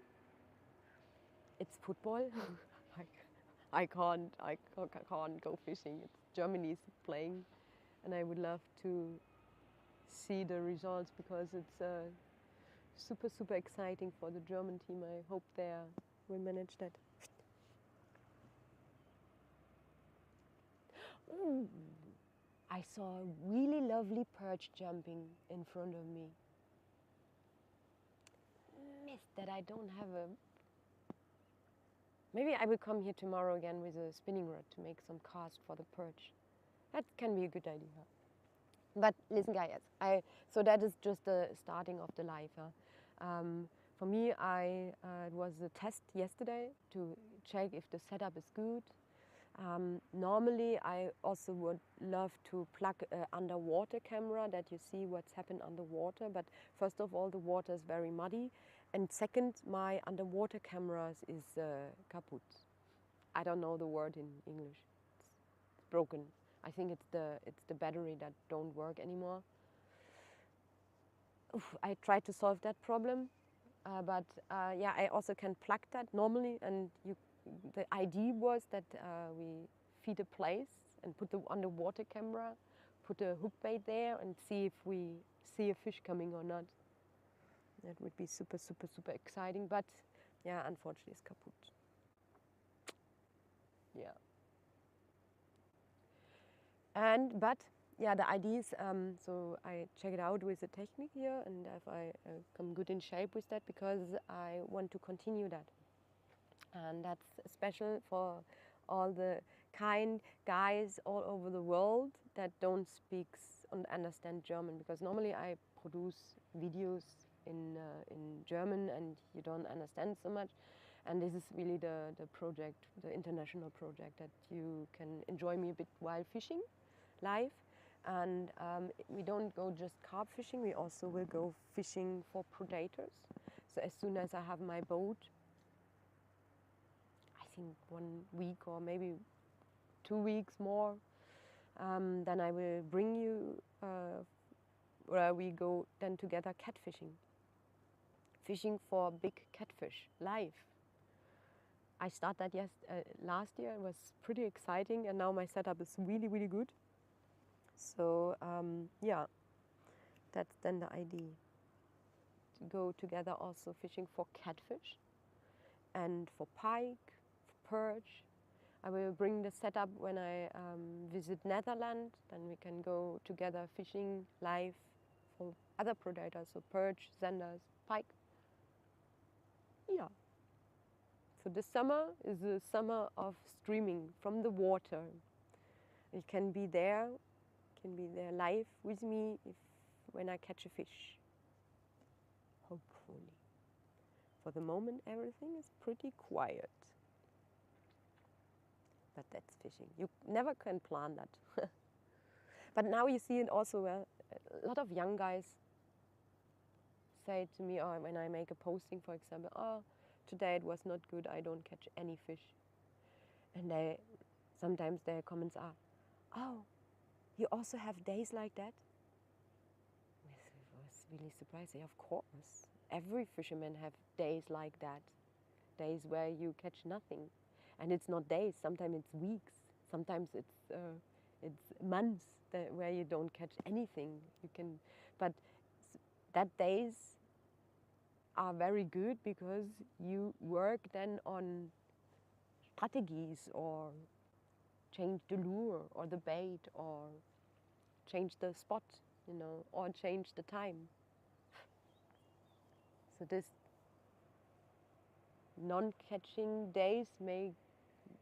it's football. I can't go fishing. It's Germany's playing, and I would love to see the results because it's super exciting for the German team. I hope they will manage that. Ooh, I saw a really lovely perch jumping in front of me. Missed that I don't have a... Maybe I will come here tomorrow again with a spinning rod to make some cast for the perch. That can be a good idea. But listen guys, so that is just the starting of the life. For me, it was a test yesterday to check if the setup is good. Normally, I also would love to plug an underwater camera that you see what's happened underwater. But first of all, the water is very muddy. And second, my underwater camera is kaput. I don't know the word in English. It's broken. I think it's the battery that don't work anymore. Oof, I tried to solve that problem, but yeah, I also can plug that normally. And the idea was that we feed a place and put the underwater camera, put a hook bait there, and see if we see a fish coming or not. That would be super exciting. But yeah, unfortunately, it's kaput. Yeah. But yeah, the idea is, so I check it out with the technique here, and if I come good in shape with that, because I want to continue that. And that's special for all the kind guys all over the world that don't speak and understand German, because normally I produce videos in German and you don't understand so much. And this is really the project, the international project, that you can enjoy me a bit while fishing live. And we don't go just carp fishing, we also will go fishing for predators. So as soon as I have my boat, I think 1 week or maybe 2 weeks more, then I will bring you where we go then together catfishing. Fishing for big catfish live. I started that last year. It was pretty exciting, and now my setup is really good. So yeah, that's then the idea. To go together also fishing for catfish and for pike, for perch. I will bring the setup when I visit Netherlands. Then we can go together fishing live for other predators, so perch, sanders, pike. Yeah. So the summer is the summer of streaming from the water. It can be there live with me when I catch a fish. Hopefully. For the moment, everything is pretty quiet. But that's fishing. You never can plan that. But now you see it also. A lot of young guys say to me, or when I make a posting, for example, oh, today it was not good, I don't catch any fish. And sometimes their comments are, oh, you also have days like that? I was really surprised. Of course, every fisherman have days like that. Days where you catch nothing. And it's not days, sometimes it's weeks. Sometimes it's months where you don't catch anything. But that days are very good because you work then on strategies or change the lure or the bait or change the spot, you know, or change the time. So this non-catching days make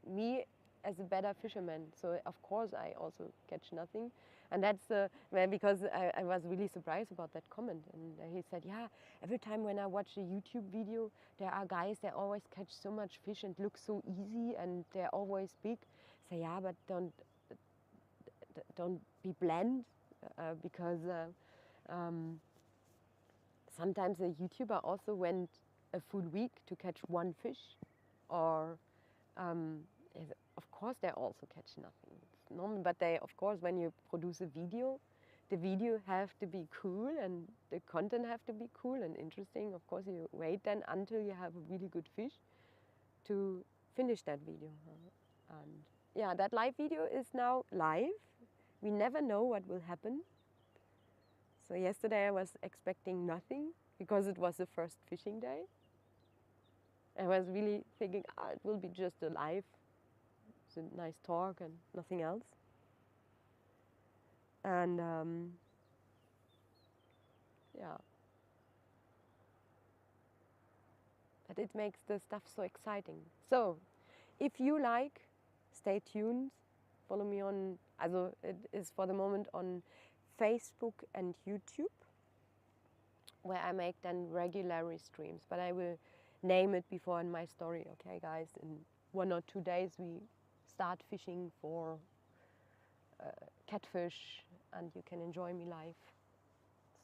me as a better fisherman. So of course I also catch nothing. And that's well, because I was really surprised about that comment. And he said, yeah, every time when I watch a YouTube video, there are guys that always catch so much fish and look so easy and they're always big. I say, yeah, but don't be bland because sometimes a YouTuber also went a full week to catch one fish, or of course they also catch nothing. It's normal, but they, of course, when you produce a video, the video have to be cool and the content have to be cool and interesting. Of course, you wait then until you have a really good fish to finish that video. And yeah, that live video is now live. We never know what will happen. So yesterday I was expecting nothing because it was the first fishing day. I was really thinking, it will be just a live, it's a nice talk and nothing else. And yeah, but it makes the stuff so exciting. So if you like, stay tuned. Follow me on, also it is for the moment on Facebook and YouTube, where I make then regular streams, but I will name it before in my story. Okay, guys, in 1 or 2 days we start fishing for catfish, and you can enjoy me live.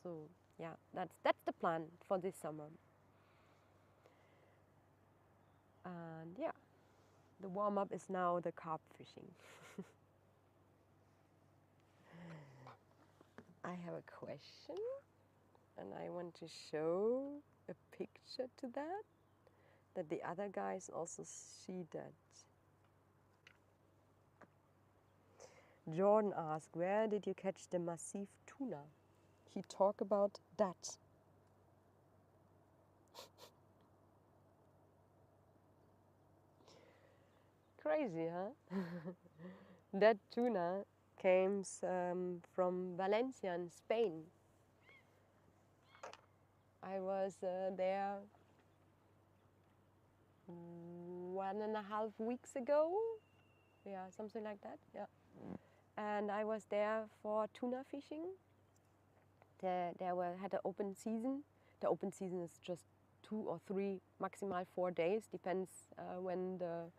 So yeah, that's the plan for this summer. And yeah, the warm-up is now the carp fishing. I have a question, and I want to show a picture to that the other guys also see that. Jordan asked, where did you catch the massive tuna? He talked about that. Crazy, huh? That tuna came from Valencia in Spain. I was there 1.5 weeks ago. Yeah, something like that. Yeah. And I was there for tuna fishing. Had an open season. The open season is just 2 or 3, maximal 4 days, depends when the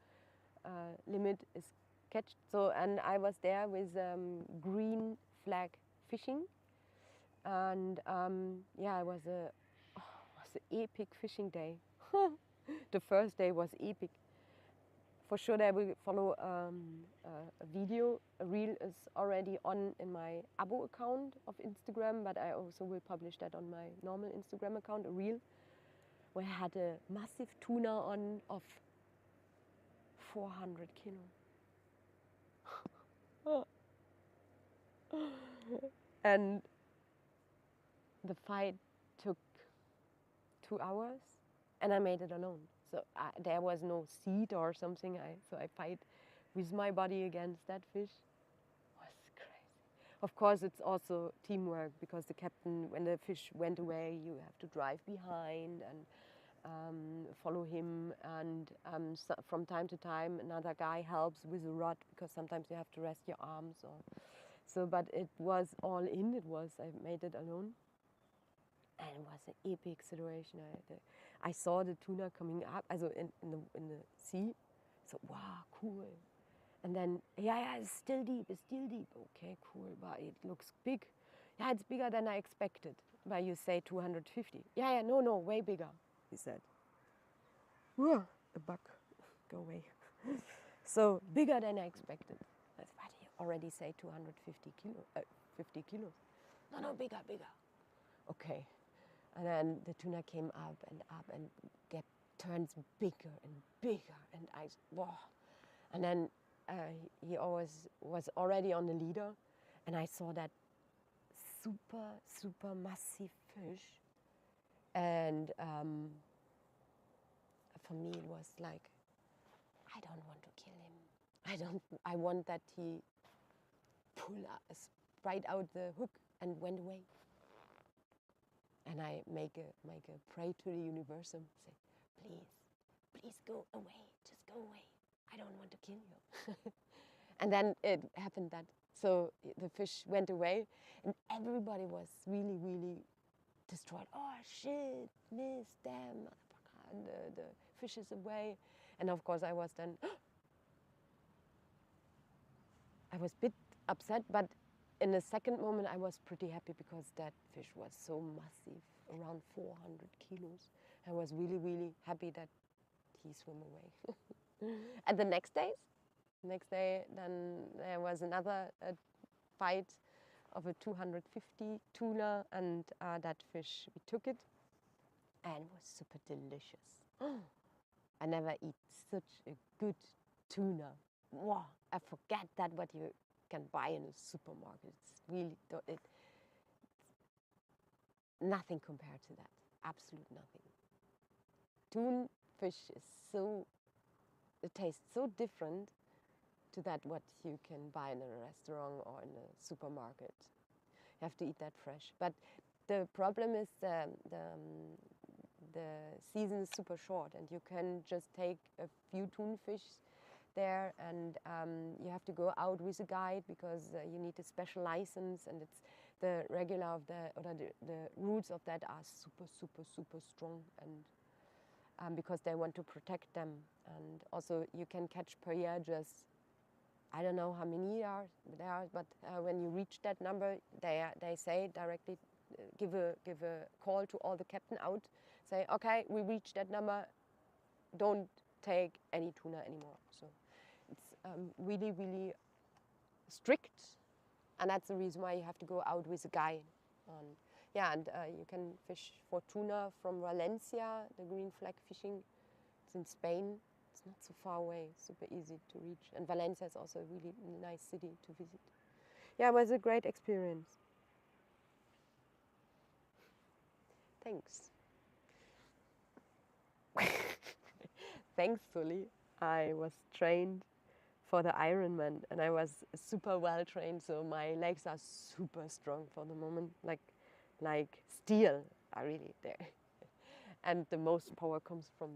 limit is catched. So, and I was there with green flag fishing, and yeah, it was an epic fishing day. The first day was epic. For sure, I will follow a video. A reel is already on in my Abo account of Instagram, but I also will publish that on my normal Instagram account, a reel, where I had a massive tuna on of 400 kilo. And the fight took 2 hours, and I made it alone. So there was no seat or something. So I fight with my body against that fish. It was crazy. Of course, it's also teamwork, because the captain, when the fish went away, you have to drive behind and follow him. And so from time to time, another guy helps with a rod, because sometimes you have to rest your arms. So, but it was all in. I made it alone. And it was an epic situation. I saw the tuna coming up, also in the sea. So, wow, cool. And then, yeah, it's still deep. Okay, cool, but it looks big. Yeah, it's bigger than I expected. But you say 250. Yeah, no, way bigger, he said. Whoa, a buck, go away. So, bigger than I expected. That's why you already say 250 kilo, 50 kilos. No, bigger. Okay. And then the tuna came up and turns bigger and bigger, and wow. And then he always was already on the leader, and I saw that super massive fish And for me it was like, I don't want to kill him. I want that he pulled us right out the hook and went away. And I make a pray to the universum, say, please go away, just go away. I don't want to kill you. And then it happened that, so the fish went away and everybody was really, really destroyed. Oh shit, missed, damn, motherfucker, and the fish is away. And of course I was then, I was a bit upset, but in the second moment I was pretty happy because that fish was so massive, around 400 kilos. I was really, really happy that he swam away. And the next day, then there was another fight of a 250 tuna, and that fish, we took it, and it was super delicious. I never eat such a good tuna. Wow, I forget that what you can buy in a supermarket. It's really, it's nothing compared to that. Absolute nothing. Tuna fish is so, it tastes so different to that what you can buy in a restaurant or in a supermarket. You have to eat that fresh. But the problem is the season is super short, and you can just take a few tuna fish there, and you have to go out with a guide because you need a special license, and it's the regular of the rules of that are super strong, and because they want to protect them. And also you can catch per year just, I don't know how many there are, but when you reach that number, they say directly, give a call to all the captain out, say, okay, we reached that number, don't take any tuna anymore. So it's really, really strict, and that's the reason why you have to go out with a guide. Yeah, and you can fish for tuna from Valencia, the green flag fishing. It's in Spain. It's not so far away, super easy to reach. And Valencia is also a really nice city to visit. Yeah, it was a great experience. Thanks. Thankfully, I was trained for the Ironman, and I was super well trained, so my legs are super strong for the moment, like steel are really there. And the most power comes from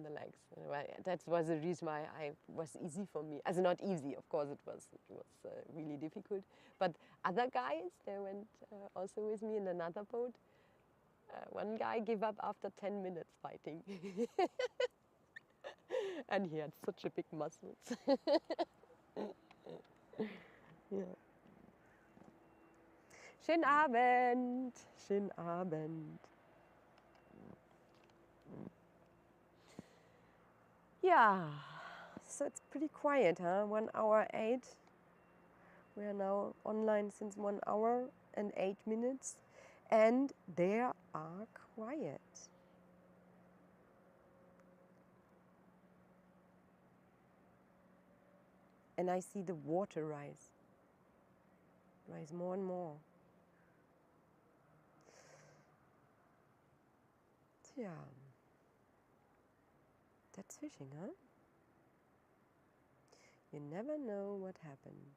the legs. That was the reason why it was easy for me. As not easy, of course, it was really difficult. But other guys, they went also with me in another boat. One guy gave up after 10 minutes fighting. And he had such a big muscles. Yeah. Schönen Abend. Schönen Abend. Yeah, so it's pretty quiet, huh? 1 hour 8. We are now online since 1 hour and 8 minutes, and they are quiet. And I see the water rise more and more. Yeah, that's fishing, huh? You never know what happened.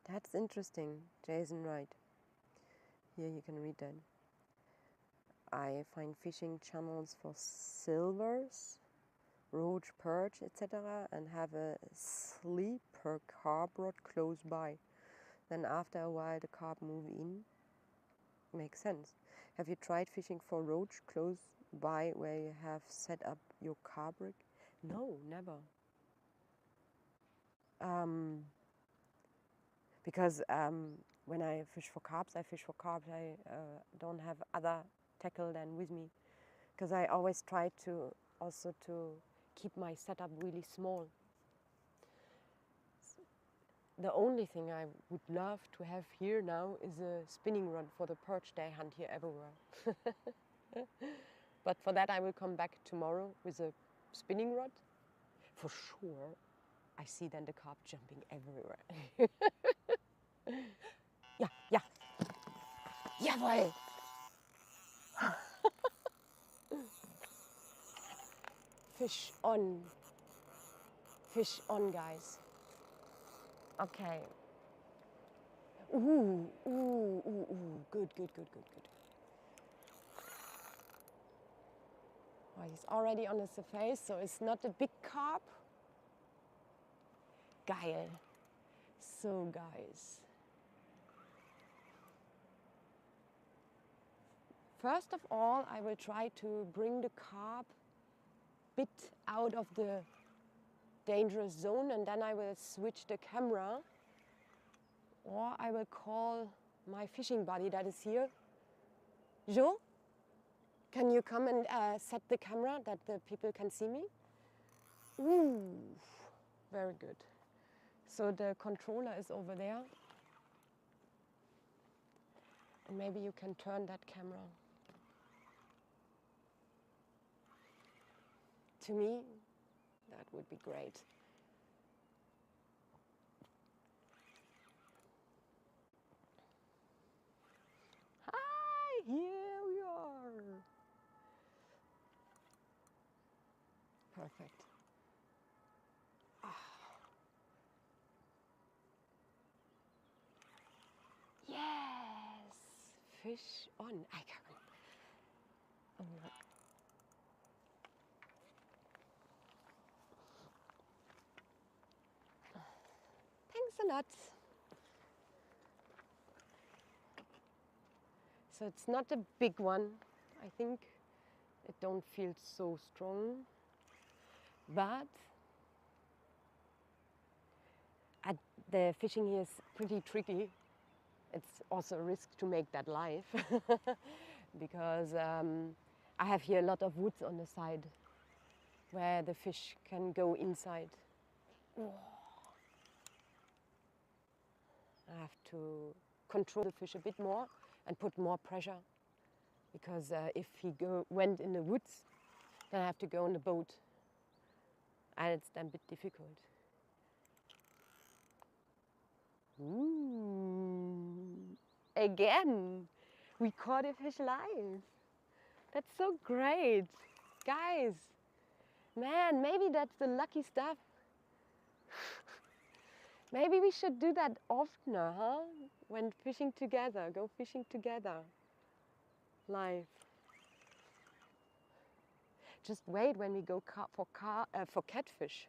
That's interesting, Jason Wright. Here you can read that. I find fishing channels for silvers, roach, perch, etc., and have a sleeper carp rod close by. Then after a while the carp move in. Makes sense. Have you tried fishing for roach close by where you have set up your carp rig? No, never. Because when I fish for carps, I don't have other tackle than with me. Because I always try to also to keep my setup really small. the only thing I would love to have here now is a spinning rod for the perch they hunt here everywhere. But for that I will come back tomorrow with a spinning rod. For sure, I see then the carp jumping everywhere. Yeah, yeah. Jawohl! Fish on. Fish on, guys. Okay. Ooh, ooh, ooh, ooh. Good, good, good, good, good. Oh, he's already on the surface, so it's not a big carp. Geil. So, guys. First of all, I will try to bring the carp a bit out of the dangerous zone, and then I will switch the camera, or I will call my fishing buddy that is here. Jo, can you come and set the camera that the people can see me? Ooh, very good. So the controller is over there, and maybe you can turn that camera. To me, that would be great. Hi, here we are. Perfect. Ah. Yes, fish on. I can't. Oh, no. Thanks a lot. So it's not a big one. I think it don't feel so strong, but the fishing here is pretty tricky. It's also a risk to make that live because I have here a lot of woods on the side where the fish can go inside. Oh. I have to control the fish a bit more and put more pressure, because if he went in the woods, then I have to go on the boat, and it's then a bit difficult. Ooh, again, we caught a fish live. That's so great, guys. Man, maybe that's the lucky stuff. Maybe we should do that oftener, huh? When fishing together, go fishing together, live. Just wait when we go for catfish.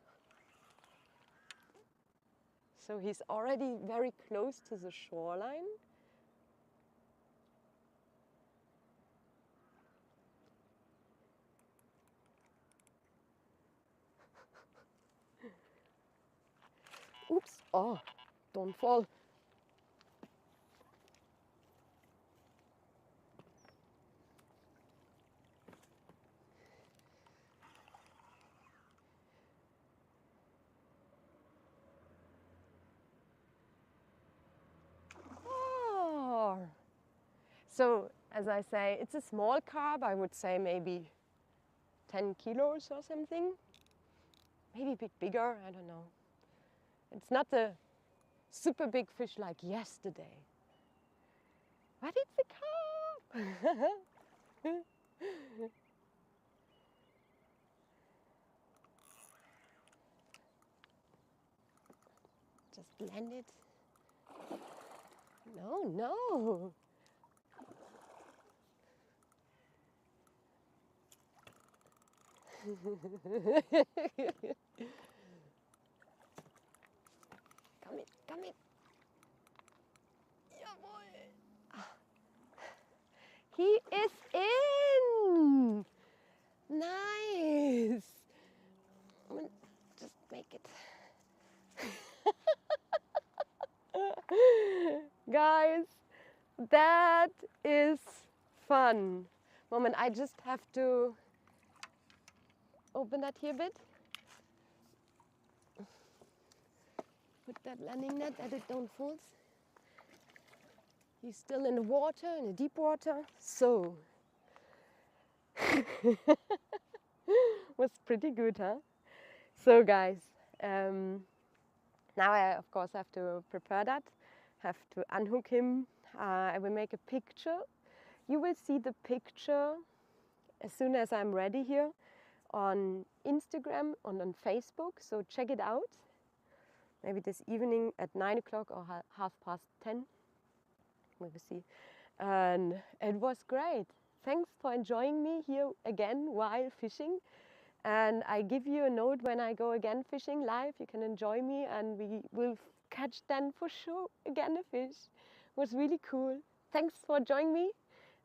So he's already very close to the shoreline. Oops, oh, don't fall. Oh. So, as I say, it's a small carp. I would say maybe 10 kilos or something. Maybe a bit bigger, I don't know. It's not a super big fish like yesterday. But it's a carp! Just land it. No, no. Come in. Jawohl. He is in. Nice. Just make it. Guys, that is fun. Moment, I just have to open that here a bit. put that landing net that it don't fall. He's still in the water, in the deep water. So, was pretty good, huh? So guys, now I of course have to prepare that, have to unhook him. I will make a picture. You will see the picture as soon as I'm ready here on Instagram and on Facebook, so check it out. Maybe this evening at 9 o'clock or 10:30. We will see. And it was great. Thanks for enjoying me here again while fishing. And I give you a note when I go again fishing live. You can enjoy me and we will catch then for sure again a fish. It was really cool. Thanks for joining me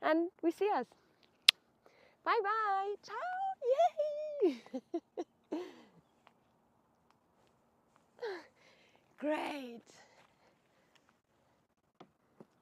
and we see us. Bye bye. Ciao. Yay. Great.